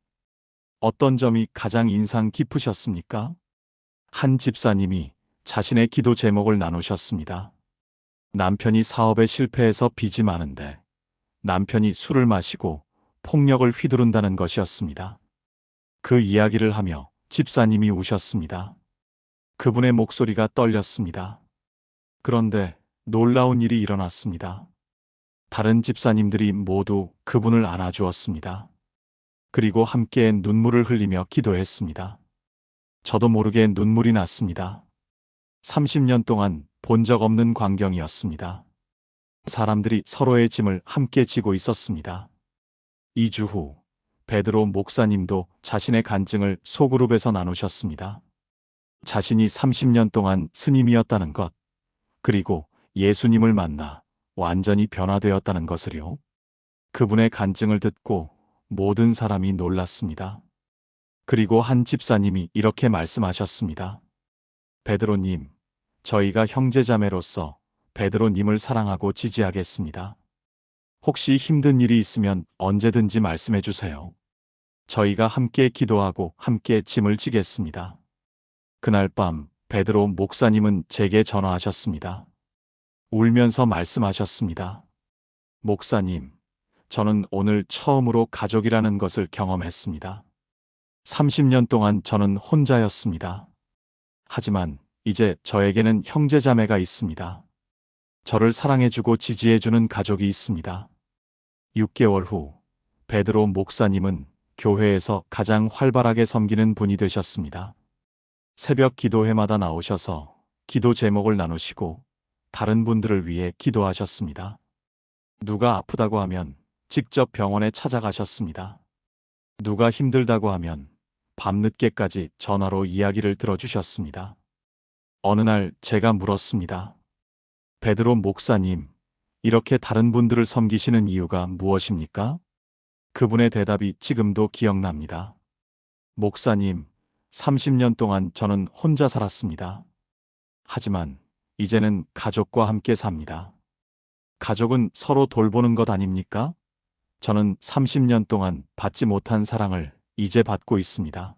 어떤 점이 가장 인상 깊으셨습니까? 한 집사님이 자신의 기도 제목을 나누셨습니다. 남편이 사업에 실패해서 빚이 많은데 남편이 술을 마시고 폭력을 휘두른다는 것이었습니다. 그 이야기를 하며 집사님이 우셨습니다. 그분의 목소리가 떨렸습니다. 그런데 놀라운 일이 일어났습니다. 다른 집사님들이 모두 그분을 안아주었습니다. 그리고 함께 눈물을 흘리며 기도했습니다. 저도 모르게 눈물이 났습니다. 30년 동안 본 적 없는 광경이었습니다. 사람들이 서로의 짐을 함께 지고 있었습니다. 2주 후 베드로 목사님도 자신의 간증을 소그룹에서 나누셨습니다. 자신이 30년 동안 스님이었다는 것, 그리고 예수님을 만나 완전히 변화되었다는 것을요. 그분의 간증을 듣고 모든 사람이 놀랐습니다. 그리고 한 집사님이 이렇게 말씀하셨습니다. 베드로님, 저희가 형제자매로서 베드로님을 사랑하고 지지하겠습니다. 혹시 힘든 일이 있으면 언제든지 말씀해 주세요. 저희가 함께 기도하고 함께 짐을 지겠습니다. 그날 밤 베드로 목사님은 제게 전화하셨습니다. 울면서 말씀하셨습니다. 목사님, 저는 오늘 처음으로 가족이라는 것을 경험했습니다. 30년 동안 저는 혼자였습니다. 하지만 이제 저에게는 형제자매가 있습니다. 저를 사랑해주고 지지해주는 가족이 있습니다. 6개월 후 베드로 목사님은 교회에서 가장 활발하게 섬기는 분이 되셨습니다. 새벽 기도회마다 나오셔서 기도 제목을 나누시고 다른 분들을 위해 기도하셨습니다. 누가 아프다고 하면 직접 병원에 찾아가셨습니다. 누가 힘들다고 하면 밤늦게까지 전화로 이야기를 들어주셨습니다. 어느 날 제가 물었습니다. 베드로 목사님, 이렇게 다른 분들을 섬기시는 이유가 무엇입니까? 그분의 대답이 지금도 기억납니다. 목사님, 30년 동안 저는 혼자 살았습니다. 하지만 이제는 가족과 함께 삽니다. 가족은 서로 돌보는 것 아닙니까? 저는 30년 동안 받지 못한 사랑을 이제 받고 있습니다.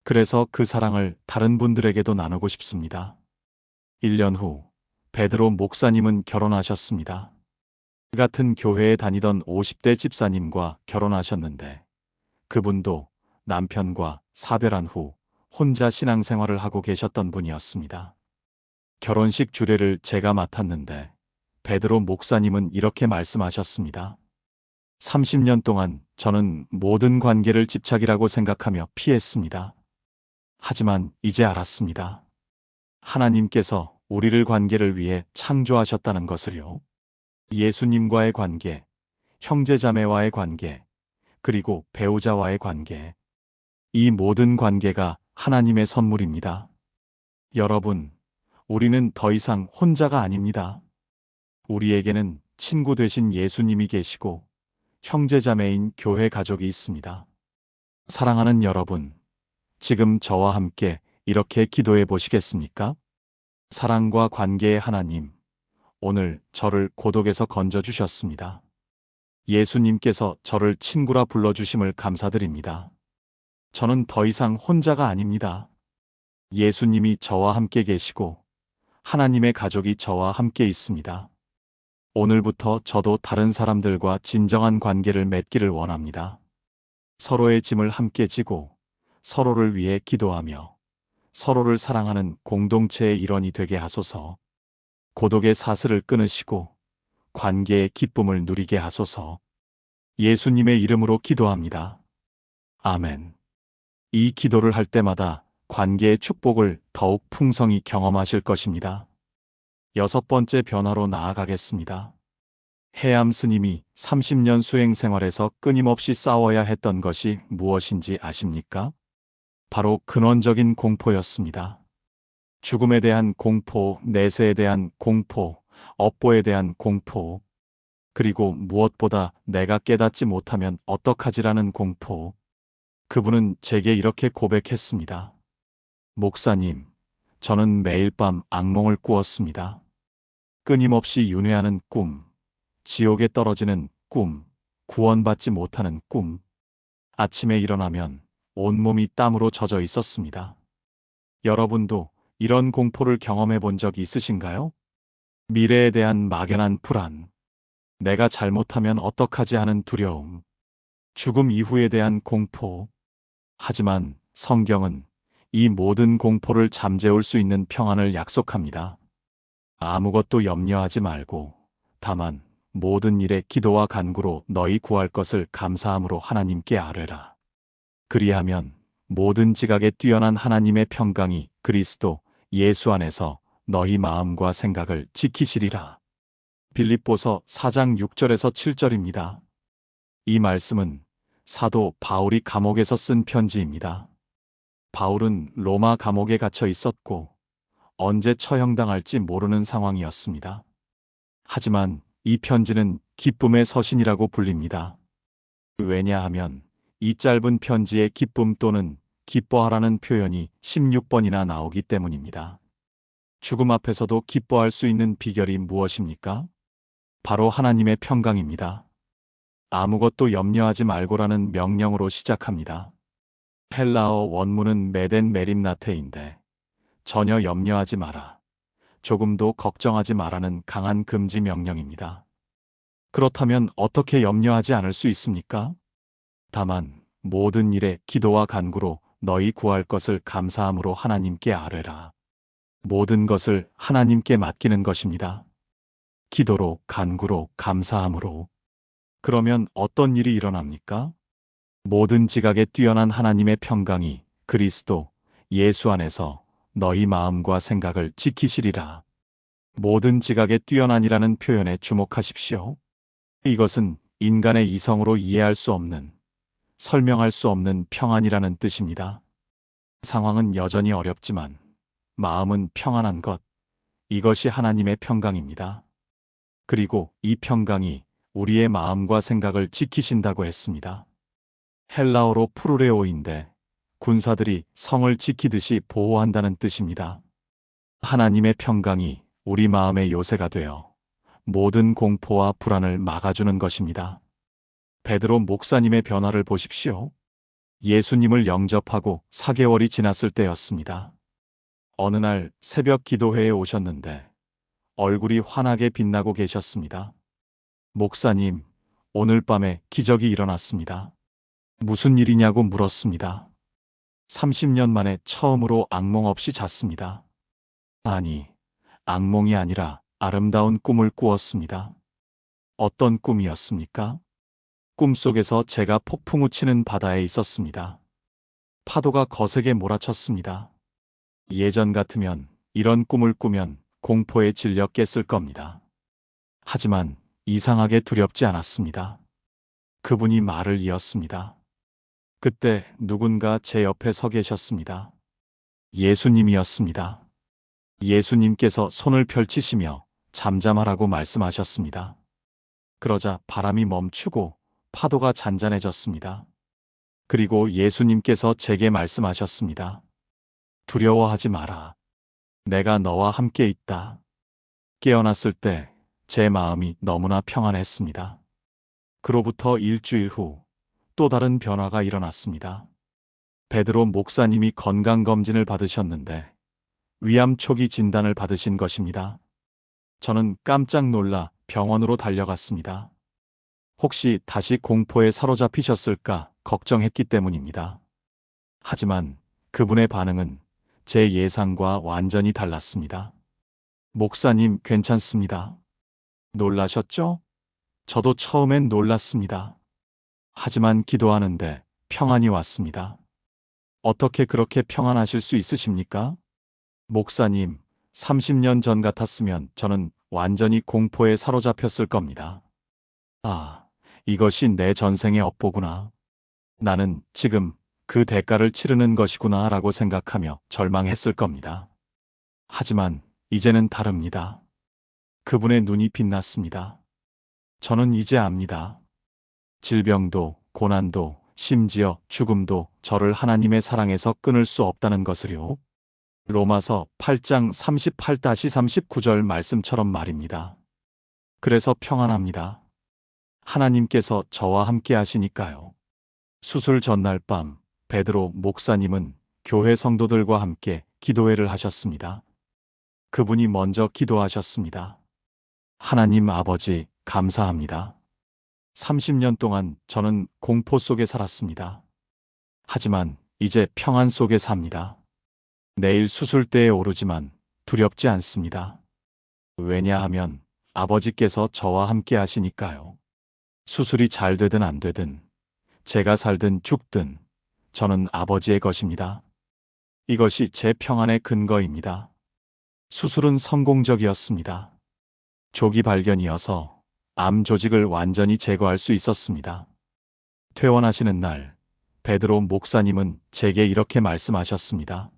그래서 그 사랑을 다른 분들에게도 나누고 싶습니다. 1년 후 베드로 목사님은 결혼하셨습니다. 같은 교회에 다니던 50대 집사님과 결혼하셨는데 그분도 남편과 사별한 후 혼자 신앙생활을 하고 계셨던 분이었습니다. 결혼식 주례를 제가 맡았는데 베드로 목사님은 이렇게 말씀하셨습니다. 30년 동안 저는 모든 관계를 집착이라고 생각하며 피했습니다. 하지만 이제 알았습니다. 하나님께서 우리를 관계를 위해 창조하셨다는 것을요. 예수님과의 관계, 형제자매와의 관계, 그리고 배우자와의 관계. 이 모든 관계가 하나님의 선물입니다. 여러분, 우리는 더 이상 혼자가 아닙니다. 우리에게는 친구 되신 예수님이 계시고 형제자매인 교회 가족이 있습니다. 사랑하는 여러분, 지금 저와 함께 이렇게 기도해 보시겠습니까? 사랑과 관계의 하나님, 오늘 저를 고독에서 건져주셨습니다. 예수님께서 저를 친구라 불러주심을 감사드립니다. 저는 더 이상 혼자가 아닙니다. 예수님이 저와 함께 계시고 하나님의 가족이 저와 함께 있습니다. 오늘부터 저도 다른 사람들과 진정한 관계를 맺기를 원합니다. 서로의 짐을 함께 지고 서로를 위해 기도하며 서로를 사랑하는 공동체의 일원이 되게 하소서. 고독의 사슬을 끊으시고 관계의 기쁨을 누리게 하소서. 예수님의 이름으로 기도합니다. 아멘. 이 기도를 할 때마다 관계의 축복을 더욱 풍성히 경험하실 것입니다. 6번째 변화로 나아가겠습니다. 해암 스님이 30년 수행 생활에서 끊임없이 싸워야 했던 것이 무엇인지 아십니까? 바로 근원적인 공포였습니다. 죽음에 대한 공포, 내세에 대한 공포, 업보에 대한 공포, 그리고 무엇보다 내가 깨닫지 못하면 어떡하지라는 공포. 그분은 제게 이렇게 고백했습니다. 목사님, 저는 매일 밤 악몽을 꾸었습니다. 끊임없이 윤회하는 꿈, 지옥에 떨어지는 꿈, 구원받지 못하는 꿈. 아침에 일어나면 온몸이 땀으로 젖어 있었습니다. 여러분도 이런 공포를 경험해 본 적 있으신가요? 미래에 대한 막연한 불안, 내가 잘못하면 어떡하지 하는 두려움, 죽음 이후에 대한 공포. 하지만 성경은 이 모든 공포를 잠재울 수 있는 평안을 약속합니다. 아무것도 염려하지 말고 다만 모든 일에 기도와 간구로 너희 구할 것을 감사함으로 하나님께 아뢰라. 그리하면 모든 지각에 뛰어난 하나님의 평강이 그리스도 예수 안에서 너희 마음과 생각을 지키시리라. 빌립보서 4장 6절에서 7절입니다. 이 말씀은 사도 바울이 감옥에서 쓴 편지입니다. 바울은 로마 감옥에 갇혀 있었고 언제 처형당할지 모르는 상황이었습니다. 하지만 이 편지는 기쁨의 서신이라고 불립니다. 왜냐하면 이 짧은 편지에 기쁨 또는 기뻐하라는 표현이 16번이나 나오기 때문입니다. 죽음 앞에서도 기뻐할 수 있는 비결이 무엇입니까? 바로 하나님의 평강입니다. 아무것도 염려하지 말고라는 명령으로 시작합니다. 헬라어 원문은 메덴 메림나테인데 전혀 염려하지 마라, 조금도 걱정하지 마라는 강한 금지 명령입니다. 그렇다면 어떻게 염려하지 않을 수 있습니까? 다만 모든 일에 기도와 간구로 너희 구할 것을 감사함으로 하나님께 아뢰라. 모든 것을 하나님께 맡기는 것입니다. 기도로, 간구로, 감사함으로. 그러면 어떤 일이 일어납니까? 모든 지각에 뛰어난 하나님의 평강이 그리스도 예수 안에서 너희 마음과 생각을 지키시리라. 모든 지각에 뛰어난이라는 표현에 주목하십시오. 이것은 인간의 이성으로 이해할 수 없는, 설명할 수 없는 평안이라는 뜻입니다. 상황은 여전히 어렵지만 마음은 평안한 것, 이것이 하나님의 평강입니다. 그리고 이 평강이 우리의 마음과 생각을 지키신다고 했습니다. 헬라어로 프루레오인데 군사들이 성을 지키듯이 보호한다는 뜻입니다. 하나님의 평강이 우리 마음의 요새가 되어 모든 공포와 불안을 막아주는 것입니다. 베드로 목사님의 변화를 보십시오. 예수님을 영접하고 4개월이 지났을 때였습니다. 어느 날 새벽 기도회에 오셨는데 얼굴이 환하게 빛나고 계셨습니다. 목사님, 오늘 밤에 기적이 일어났습니다. 무슨 일이냐고 물었습니다. 30년 만에 처음으로 악몽 없이 잤습니다. 아니, 악몽이 아니라 아름다운 꿈을 꾸었습니다. 어떤 꿈이었습니까? 꿈속에서 제가 폭풍우 치는 바다에 있었습니다. 파도가 거세게 몰아쳤습니다. 예전 같으면 이런 꿈을 꾸면 공포에 질려 깼을 겁니다. 하지만 이상하게 두렵지 않았습니다. 그분이 말을 이었습니다. 그때 누군가 제 옆에 서 계셨습니다. 예수님이었습니다. 예수님께서 손을 펼치시며 잠잠하라고 말씀하셨습니다. 그러자 바람이 멈추고 파도가 잔잔해졌습니다. 그리고 예수님께서 제게 말씀하셨습니다. 두려워하지 마라. 내가 너와 함께 있다. 깨어났을 때 제 마음이 너무나 평안했습니다. 그로부터 일주일 후 또 다른 변화가 일어났습니다. 베드로 목사님이 건강검진을 받으셨는데 위암 초기 진단을 받으신 것입니다. 저는 깜짝 놀라 병원으로 달려갔습니다. 혹시 다시 공포에 사로잡히셨을까 걱정했기 때문입니다. 하지만 그분의 반응은 제 예상과 완전히 달랐습니다. 목사님, 괜찮습니다. 놀라셨죠? 저도 처음엔 놀랐습니다. 하지만 기도하는데 평안이 왔습니다. 어떻게 그렇게 평안하실 수 있으십니까? 목사님, 30년 전 같았으면 저는 완전히 공포에 사로잡혔을 겁니다. 아, 이것이 내 전생의 업보구나. 나는 지금 그 대가를 치르는 것이구나 라고 생각하며 절망했을 겁니다. 하지만 이제는 다릅니다. 그분의 눈이 빛났습니다. 저는 이제 압니다. 질병도, 고난도, 심지어 죽음도 저를 하나님의 사랑에서 끊을 수 없다는 것을요. 로마서 8장 38-39절 말씀처럼 말입니다. 그래서 평안합니다. 하나님께서 저와 함께 하시니까요. 수술 전날 밤 베드로 목사님은 교회 성도들과 함께 기도회를 하셨습니다. 그분이 먼저 기도하셨습니다. 하나님 아버지, 감사합니다. 30년 동안 저는 공포 속에 살았습니다. 하지만 이제 평안 속에 삽니다. 내일 수술대에 오르지만 두렵지 않습니다. 왜냐하면 아버지께서 저와 함께 하시니까요. 수술이 잘 되든 안 되든, 제가 살든 죽든, 저는 아버지의 것입니다. 이것이 제 평안의 근거입니다. 수술은 성공적이었습니다. 조기 발견이어서 암 조직을 완전히 제거할 수 있었습니다. 퇴원하시는 날, 베드로 목사님은 제게 이렇게 말씀하셨습니다.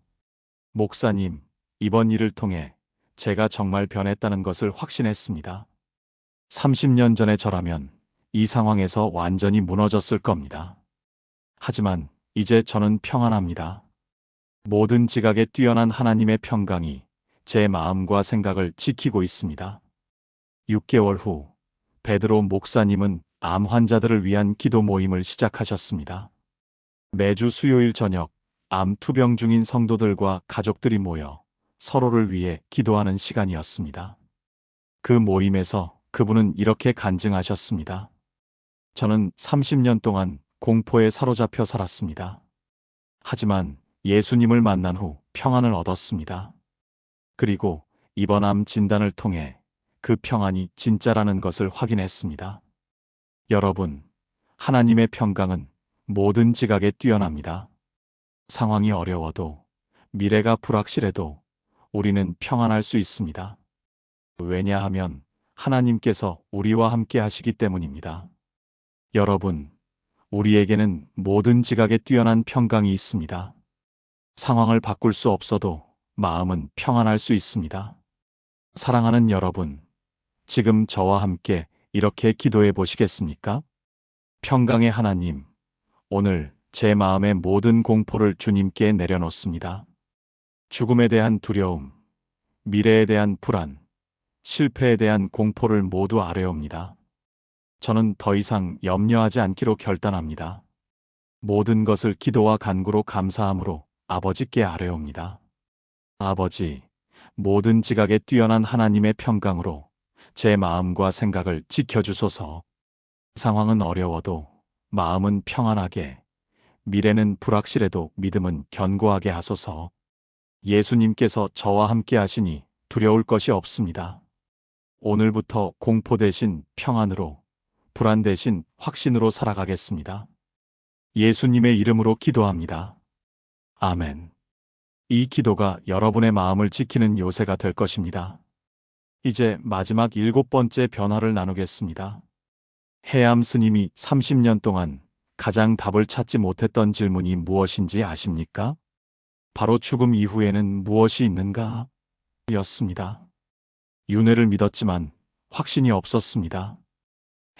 목사님, 이번 일을 통해 제가 정말 변했다는 것을 확신했습니다. 30년 전에 저라면 이 상황에서 완전히 무너졌을 겁니다. 하지만 이제 저는 평안합니다. 모든 지각에 뛰어난 하나님의 평강이 제 마음과 생각을 지키고 있습니다. 6개월 후 베드로 목사님은 암 환자들을 위한 기도 모임을 시작하셨습니다. 매주 수요일 저녁 암 투병 중인 성도들과 가족들이 모여 서로를 위해 기도하는 시간이었습니다. 그 모임에서 그분은 이렇게 간증하셨습니다. 저는 30년 동안 공포에 사로잡혀 살았습니다. 하지만 예수님을 만난 후 평안을 얻었습니다. 그리고 이번 암 진단을 통해 그 평안이 진짜라는 것을 확인했습니다. 여러분, 하나님의 평강은 모든 지각에 뛰어납니다. 상황이 어려워도, 미래가 불확실해도 우리는 평안할 수 있습니다. 왜냐하면 하나님께서 우리와 함께 하시기 때문입니다. 여러분, 우리에게는 모든 지각에 뛰어난 평강이 있습니다. 상황을 바꿀 수 없어도 마음은 평안할 수 있습니다. 사랑하는 여러분, 지금 저와 함께 이렇게 기도해 보시겠습니까? 평강의 하나님, 오늘 제 마음의 모든 공포를 주님께 내려놓습니다. 죽음에 대한 두려움, 미래에 대한 불안, 실패에 대한 공포를 모두 아뢰옵니다. 저는 더 이상 염려하지 않기로 결단합니다. 모든 것을 기도와 간구로 감사함으로 아버지께 아뢰옵니다. 아버지, 모든 지각에 뛰어난 하나님의 평강으로 제 마음과 생각을 지켜주소서. 상황은 어려워도 마음은 평안하게, 미래는 불확실해도 믿음은 견고하게 하소서. 예수님께서 저와 함께 하시니 두려울 것이 없습니다. 오늘부터 공포 대신 평안으로, 불안 대신 확신으로 살아가겠습니다. 예수님의 이름으로 기도합니다. 아멘. 이 기도가 여러분의 마음을 지키는 요새가 될 것입니다. 이제 마지막 7번째 변화를 나누겠습니다. 해암 스님이 30년 동안 가장 답을 찾지 못했던 질문이 무엇인지 아십니까? 바로 죽음 이후에는 무엇이 있는가? 였습니다. 윤회를 믿었지만 확신이 없었습니다.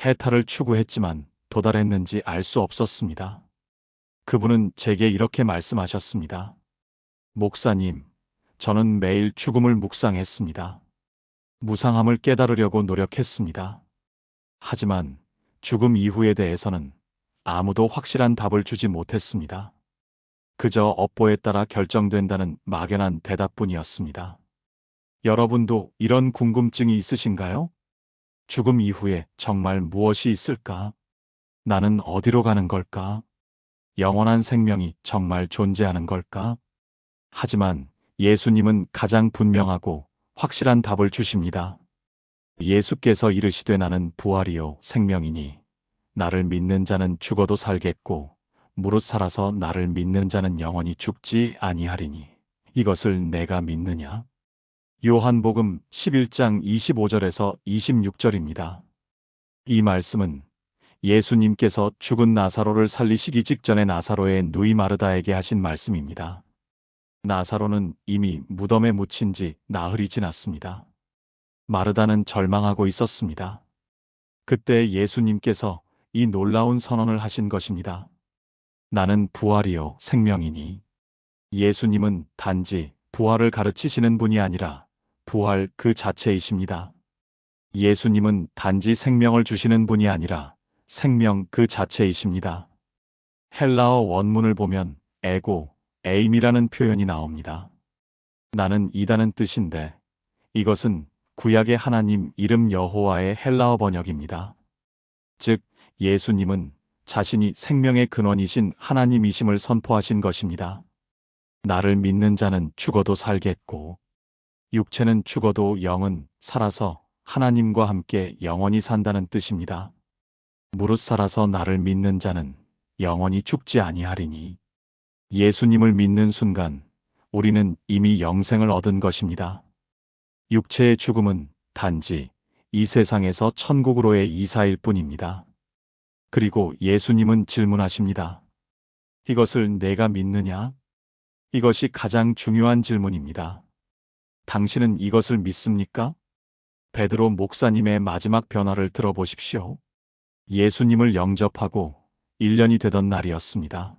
해탈을 추구했지만 도달했는지 알 수 없었습니다. 그분은 제게 이렇게 말씀하셨습니다. 목사님, 저는 매일 죽음을 묵상했습니다. 무상함을 깨달으려고 노력했습니다. 하지만 죽음 이후에 대해서는 아무도 확실한 답을 주지 못했습니다. 그저 업보에 따라 결정된다는 막연한 대답뿐이었습니다. 여러분도 이런 궁금증이 있으신가요? 죽음 이후에 정말 무엇이 있을까? 나는 어디로 가는 걸까? 영원한 생명이 정말 존재하는 걸까? 하지만 예수님은 가장 분명하고 확실한 답을 주십니다. 예수께서 이르시되 나는 부활이요 생명이니 나를 믿는 자는 죽어도 살겠고 무릇 살아서 나를 믿는 자는 영원히 죽지 아니하리니 이것을 내가 믿느냐? 요한복음 11장 25절에서 26절입니다. 이 말씀은 예수님께서 죽은 나사로를 살리시기 직전에 나사로의 누이 마르다에게 하신 말씀입니다. 나사로는 이미 무덤에 묻힌 지 나흘이 지났습니다. 마르다는 절망하고 있었습니다. 그때 예수님께서 이 놀라운 선언을 하신 것입니다. 나는 부활이요 생명이니. 예수님은 단지 부활을 가르치시는 분이 아니라 부활 그 자체이십니다. 예수님은 단지 생명을 주시는 분이 아니라 생명 그 자체이십니다. 헬라어 원문을 보면 에고, 에임이라는 표현이 나옵니다. 나는 이다는 뜻인데 이것은 구약의 하나님 이름 여호와의 헬라어 번역입니다. 즉 예수님은 자신이 생명의 근원이신 하나님이심을 선포하신 것입니다. 나를 믿는 자는 죽어도 살겠고 육체는 죽어도 영은 살아서 하나님과 함께 영원히 산다는 뜻입니다. 무릇 살아서 나를 믿는 자는 영원히 죽지 아니하리니. 예수님을 믿는 순간 우리는 이미 영생을 얻은 것입니다. 육체의 죽음은 단지 이 세상에서 천국으로의 이사일 뿐입니다. 그리고 예수님은 질문하십니다. 이것을 내가 믿느냐? 이것이 가장 중요한 질문입니다. 당신은 이것을 믿습니까? 베드로 목사님의 마지막 변화를 들어보십시오. 예수님을 영접하고 1년이 되던 날이었습니다.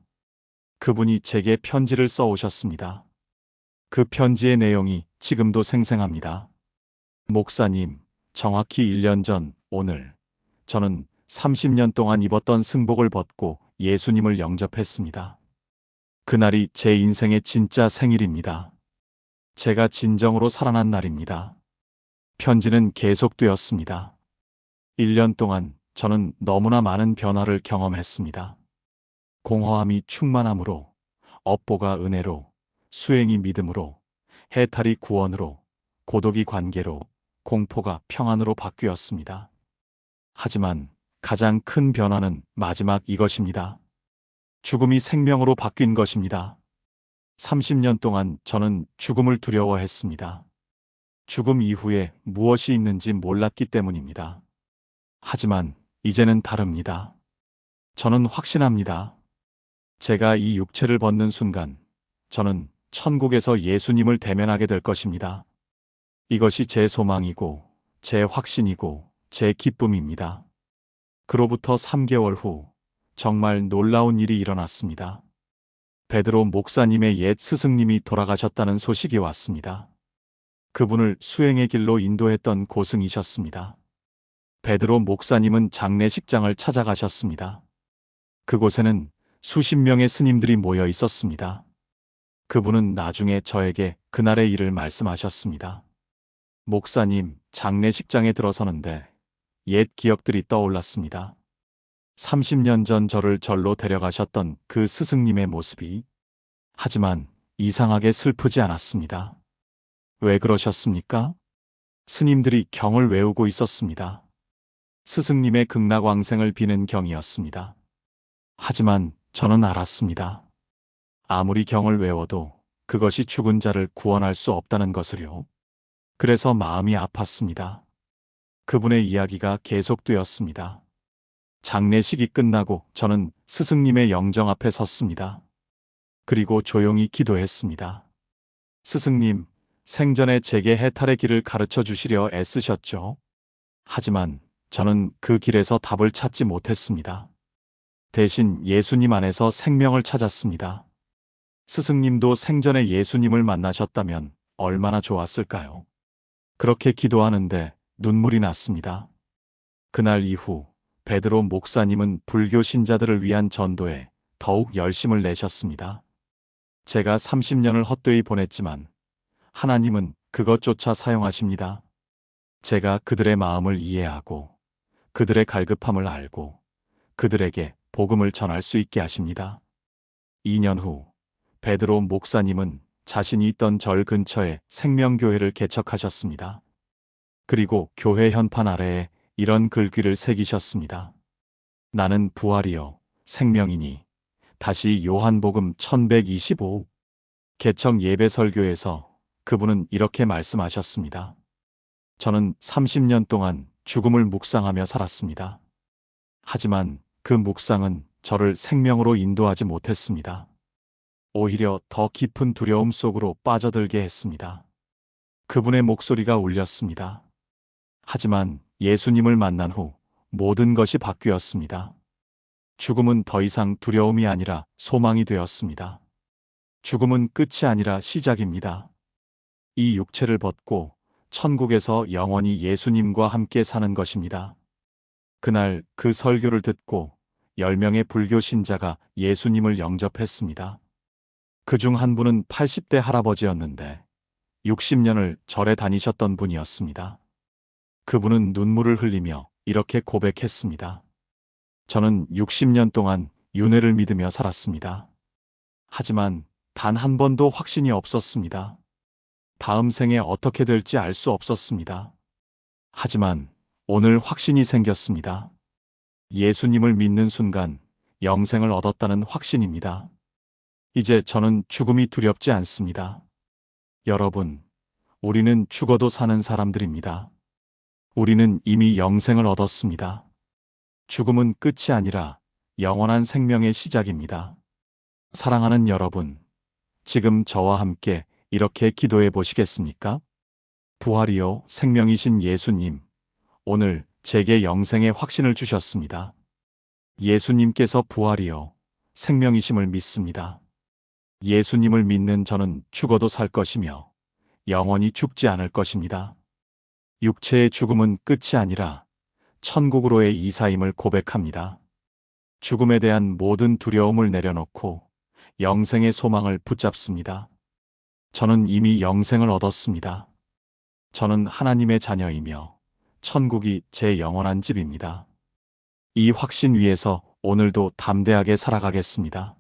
그분이 제게 편지를 써오셨습니다. 그 편지의 내용이 지금도 생생합니다. 목사님, 정확히 1년 전 오늘 저는 30년 동안 입었던 승복을 벗고 예수님을 영접했습니다. 그날이 제 인생의 진짜 생일입니다. 제가 진정으로 살아난 날입니다. 편지는 계속되었습니다. 1년 동안 저는 너무나 많은 변화를 경험했습니다. 공허함이 충만함으로, 업보가 은혜로, 수행이 믿음으로, 해탈이 구원으로, 고독이 관계로, 공포가 평안으로 바뀌었습니다. 하지만 가장 큰 변화는 마지막 이것입니다. 죽음이 생명으로 바뀐 것입니다. 30년 동안 저는 죽음을 두려워했습니다. 죽음 이후에 무엇이 있는지 몰랐기 때문입니다. 하지만 이제는 다릅니다. 저는 확신합니다. 제가 이 육체를 벗는 순간 저는 천국에서 예수님을 대면하게 될 것입니다. 이것이 제 소망이고 제 확신이고 제 기쁨입니다. 그로부터 3개월 후 정말 놀라운 일이 일어났습니다. 베드로 목사님의 옛 스승님이 돌아가셨다는 소식이 왔습니다. 그분을 수행의 길로 인도했던 고승이셨습니다. 베드로 목사님은 장례식장을 찾아가셨습니다. 그곳에는 수십 명의 스님들이 모여 있었습니다. 그분은 나중에 저에게 그날의 일을 말씀하셨습니다. 목사님, 장례식장에 들어서는데 옛 기억들이 떠올랐습니다. 30년 전 저를 절로 데려가셨던 그 스승님의 모습이. 하지만 이상하게 슬프지 않았습니다. 왜 그러셨습니까? 스님들이 경을 외우고 있었습니다. 스승님의 극락왕생을 비는 경이었습니다. 하지만 저는 알았습니다. 아무리 경을 외워도 그것이 죽은 자를 구원할 수 없다는 것을요. 그래서 마음이 아팠습니다. 그분의 이야기가 계속되었습니다. 장례식이 끝나고 저는 스승님의 영정 앞에 섰습니다. 그리고 조용히 기도했습니다. 스승님, 생전에 제게 해탈의 길을 가르쳐 주시려 애쓰셨죠? 하지만 저는 그 길에서 답을 찾지 못했습니다. 대신 예수님 안에서 생명을 찾았습니다. 스승님도 생전에 예수님을 만나셨다면 얼마나 좋았을까요? 그렇게 기도하는데 눈물이 났습니다. 그날 이후 베드로 목사님은 불교 신자들을 위한 전도에 더욱 열심을 내셨습니다. 제가 30년을 헛되이 보냈지만 하나님은 그것조차 사용하십니다. 제가 그들의 마음을 이해하고 그들의 갈급함을 알고 그들에게 복음을 전할 수 있게 하십니다. 2년 후 베드로 목사님은 자신이 있던 절 근처에 생명교회를 개척하셨습니다. 그리고 교회 현판 아래에 이런 글귀를 새기셨습니다. 나는 부활이요 생명이니. 다시 요한복음 1125 개척 예배 설교에서 그분은 이렇게 말씀하셨습니다. 저는 30년 동안 죽음을 묵상하며 살았습니다. 하지만 그 묵상은 저를 생명으로 인도하지 못했습니다. 오히려 더 깊은 두려움 속으로 빠져들게 했습니다. 그분의 목소리가 울렸습니다. 하지만 예수님을 만난 후 모든 것이 바뀌었습니다. 죽음은 더 이상 두려움이 아니라 소망이 되었습니다. 죽음은 끝이 아니라 시작입니다. 이 육체를 벗고 천국에서 영원히 예수님과 함께 사는 것입니다. 그날 그 설교를 듣고 10명의 불교 신자가 예수님을 영접했습니다. 그중 한 분은 80대 할아버지였는데 60년을 절에 다니셨던 분이었습니다. 그분은 눈물을 흘리며 이렇게 고백했습니다. 저는 60년 동안 윤회를 믿으며 살았습니다. 하지만 단 한 번도 확신이 없었습니다. 다음 생에 어떻게 될지 알 수 없었습니다. 하지만 오늘 확신이 생겼습니다. 예수님을 믿는 순간 영생을 얻었다는 확신입니다. 이제 저는 죽음이 두렵지 않습니다. 여러분, 우리는 죽어도 사는 사람들입니다. 우리는 이미 영생을 얻었습니다. 죽음은 끝이 아니라 영원한 생명의 시작입니다. 사랑하는 여러분, 지금 저와 함께 이렇게 기도해 보시겠습니까? 부활이요 생명이신 예수님, 오늘 제게 영생의 확신을 주셨습니다. 예수님께서 부활이요 생명이심을 믿습니다. 예수님을 믿는 저는 죽어도 살 것이며 영원히 죽지 않을 것입니다. 육체의 죽음은 끝이 아니라 천국으로의 이사임을 고백합니다. 죽음에 대한 모든 두려움을 내려놓고 영생의 소망을 붙잡습니다. 저는 이미 영생을 얻었습니다. 저는 하나님의 자녀이며 천국이 제 영원한 집입니다. 이 확신 위에서 오늘도 담대하게 살아가겠습니다.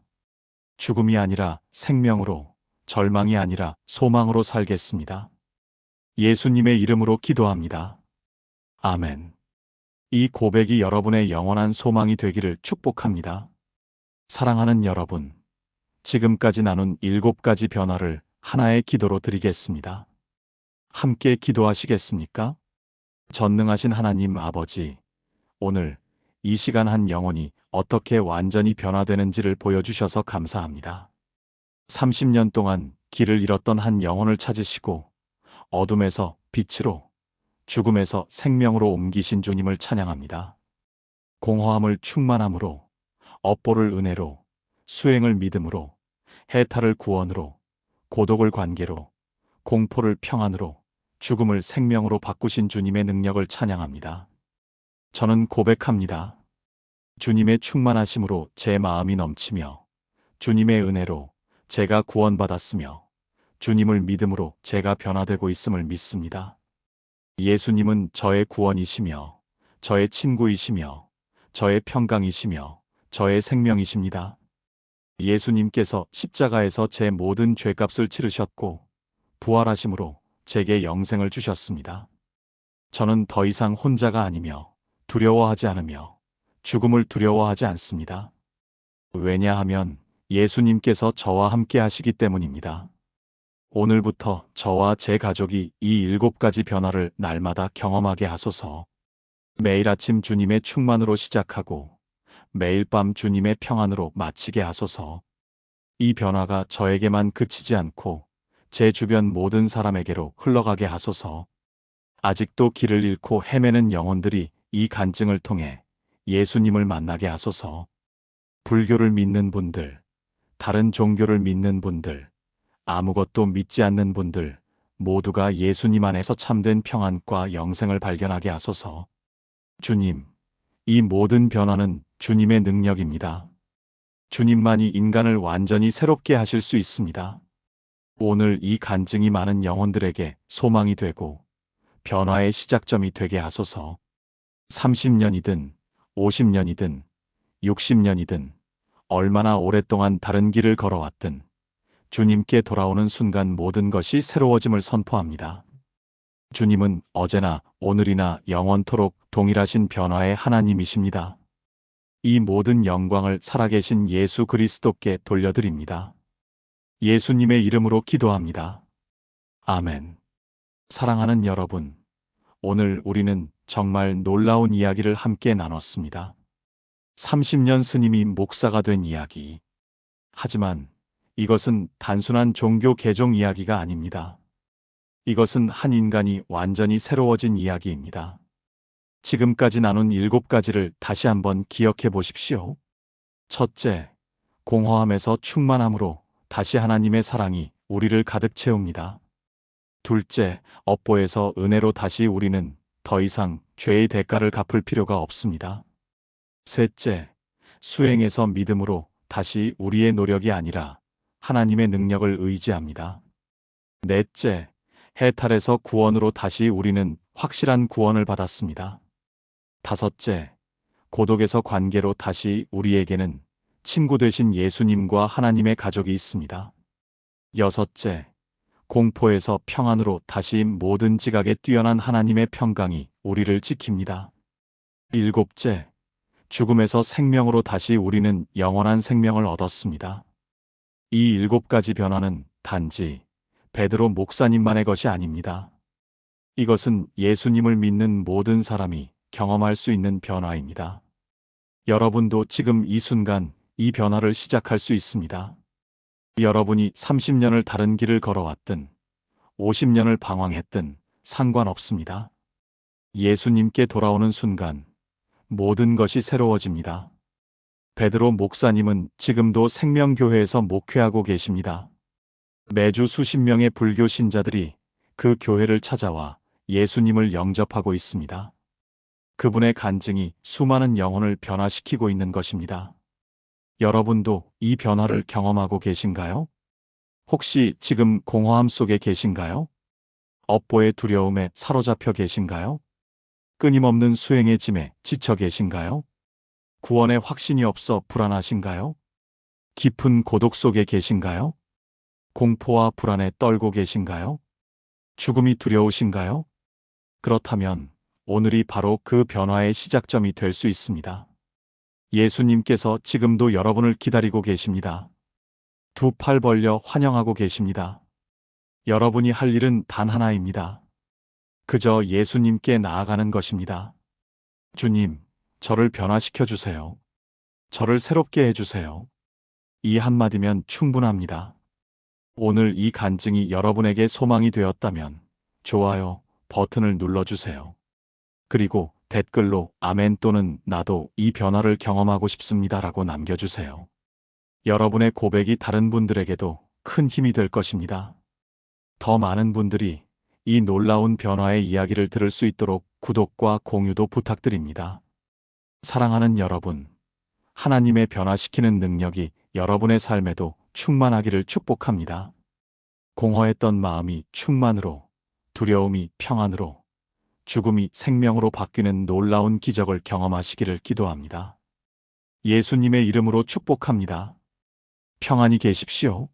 죽음이 아니라 생명으로, 절망이 아니라 소망으로 살겠습니다. 예수님의 이름으로 기도합니다. 아멘. 이 고백이 여러분의 영원한 소망이 되기를 축복합니다. 사랑하는 여러분, 지금까지 나눈 7가지 변화를 하나의 기도로 드리겠습니다. 함께 기도하시겠습니까? 전능하신 하나님 아버지, 오늘 이 시간 한 영혼이 어떻게 완전히 변화되는지를 보여주셔서 감사합니다. 30년 동안 길을 잃었던 한 영혼을 찾으시고 어둠에서 빛으로, 죽음에서 생명으로 옮기신 주님을 찬양합니다. 공허함을 충만함으로, 업보를 은혜로, 수행을 믿음으로, 해탈을 구원으로, 고독을 관계로, 공포를 평안으로, 죽음을 생명으로 바꾸신 주님의 능력을 찬양합니다. 저는 고백합니다. 주님의 충만하심으로 제 마음이 넘치며, 주님의 은혜로 제가 구원받았으며, 주님을 믿음으로 제가 변화되고 있음을 믿습니다. 예수님은 저의 구원이시며, 저의 친구이시며, 저의 평강이시며, 저의 생명이십니다. 예수님께서 십자가에서 제 모든 죄값을 치르셨고 부활하심으로 제게 영생을 주셨습니다. 저는 더 이상 혼자가 아니며 두려워하지 않으며 죽음을 두려워하지 않습니다. 왜냐하면 예수님께서 저와 함께 하시기 때문입니다. 오늘부터 저와 제 가족이 이 7가지 변화를 날마다 경험하게 하소서. 매일 아침 주님의 충만으로 시작하고 매일 밤 주님의 평안으로 마치게 하소서. 이 변화가 저에게만 그치지 않고 제 주변 모든 사람에게로 흘러가게 하소서. 아직도 길을 잃고 헤매는 영혼들이 이 간증을 통해 예수님을 만나게 하소서. 불교를 믿는 분들, 다른 종교를 믿는 분들, 아무것도 믿지 않는 분들 모두가 예수님 안에서 참된 평안과 영생을 발견하게 하소서. 주님, 이 모든 변화는 주님의 능력입니다. 주님만이 인간을 완전히 새롭게 하실 수 있습니다. 오늘 이 간증이 많은 영혼들에게 소망이 되고 변화의 시작점이 되게 하소서. 30년이든 50년이든 60년이든 얼마나 오랫동안 다른 길을 걸어왔든 주님께 돌아오는 순간 모든 것이 새로워짐을 선포합니다. 주님은 어제나 오늘이나 영원토록 동일하신 변화의 하나님이십니다. 이 모든 영광을 살아계신 예수 그리스도께 돌려드립니다. 예수님의 이름으로 기도합니다. 아멘. 사랑하는 여러분, 오늘 우리는 정말 놀라운 이야기를 함께 나눴습니다. 30년 스님이 목사가 된 이야기. 하지만 이것은 단순한 종교 개종 이야기가 아닙니다. 이것은 한 인간이 완전히 새로워진 이야기입니다. 지금까지 나눈 7가지를 다시 한번 기억해 보십시오. 첫째, 공허함에서 충만함으로 다시 하나님의 사랑이 우리를 가득 채웁니다. 둘째, 업보에서 은혜로 다시 우리는 더 이상 죄의 대가를 갚을 필요가 없습니다. 셋째, 수행에서 믿음으로 다시 우리의 노력이 아니라 하나님의 능력을 의지합니다. 넷째, 해탈에서 구원으로 다시 우리는 확실한 구원을 받았습니다. 다섯째, 고독에서 관계로 다시 우리에게는 친구 되신 예수님과 하나님의 가족이 있습니다. 여섯째, 공포에서 평안으로 다시 모든 지각에 뛰어난 하나님의 평강이 우리를 지킵니다. 일곱째, 죽음에서 생명으로 다시 우리는 영원한 생명을 얻었습니다. 이 7가지 변화는 단지 베드로 목사님만의 것이 아닙니다. 이것은 예수님을 믿는 모든 사람이 경험할 수 있는 변화입니다. 여러분도 지금 이 순간 이 변화를 시작할 수 있습니다. 여러분이 30년을 다른 길을 걸어왔든 50년을 방황했든 상관없습니다. 예수님께 돌아오는 순간 모든 것이 새로워집니다. 베드로 목사님은 지금도 생명교회에서 목회하고 계십니다. 매주 수십 명의 불교 신자들이 그 교회를 찾아와 예수님을 영접하고 있습니다. 그분의 간증이 수많은 영혼을 변화시키고 있는 것입니다. 여러분도 이 변화를 경험하고 계신가요? 혹시 지금 공허함 속에 계신가요? 업보의 두려움에 사로잡혀 계신가요? 끊임없는 수행의 짐에 지쳐 계신가요? 구원의 확신이 없어 불안하신가요? 깊은 고독 속에 계신가요? 공포와 불안에 떨고 계신가요? 죽음이 두려우신가요? 그렇다면 오늘이 바로 그 변화의 시작점이 될 수 있습니다. 예수님께서 지금도 여러분을 기다리고 계십니다. 두 팔 벌려 환영하고 계십니다. 여러분이 할 일은 단 하나입니다. 그저 예수님께 나아가는 것입니다. 주님, 저를 변화시켜 주세요. 저를 새롭게 해주세요. 이 한마디면 충분합니다. 오늘 이 간증이 여러분에게 소망이 되었다면 좋아요 버튼을 눌러주세요. 그리고 댓글로 아멘 또는 나도 이 변화를 경험하고 싶습니다라고 남겨주세요. 여러분의 고백이 다른 분들에게도 큰 힘이 될 것입니다. 더 많은 분들이 이 놀라운 변화의 이야기를 들을 수 있도록 구독과 공유도 부탁드립니다. 사랑하는 여러분, 하나님의 변화시키는 능력이 여러분의 삶에도 충만하기를 축복합니다. 공허했던 마음이 충만으로, 두려움이 평안으로, 죽음이 생명으로 바뀌는 놀라운 기적을 경험하시기를 기도합니다. 예수님의 이름으로 축복합니다. 평안히 계십시오.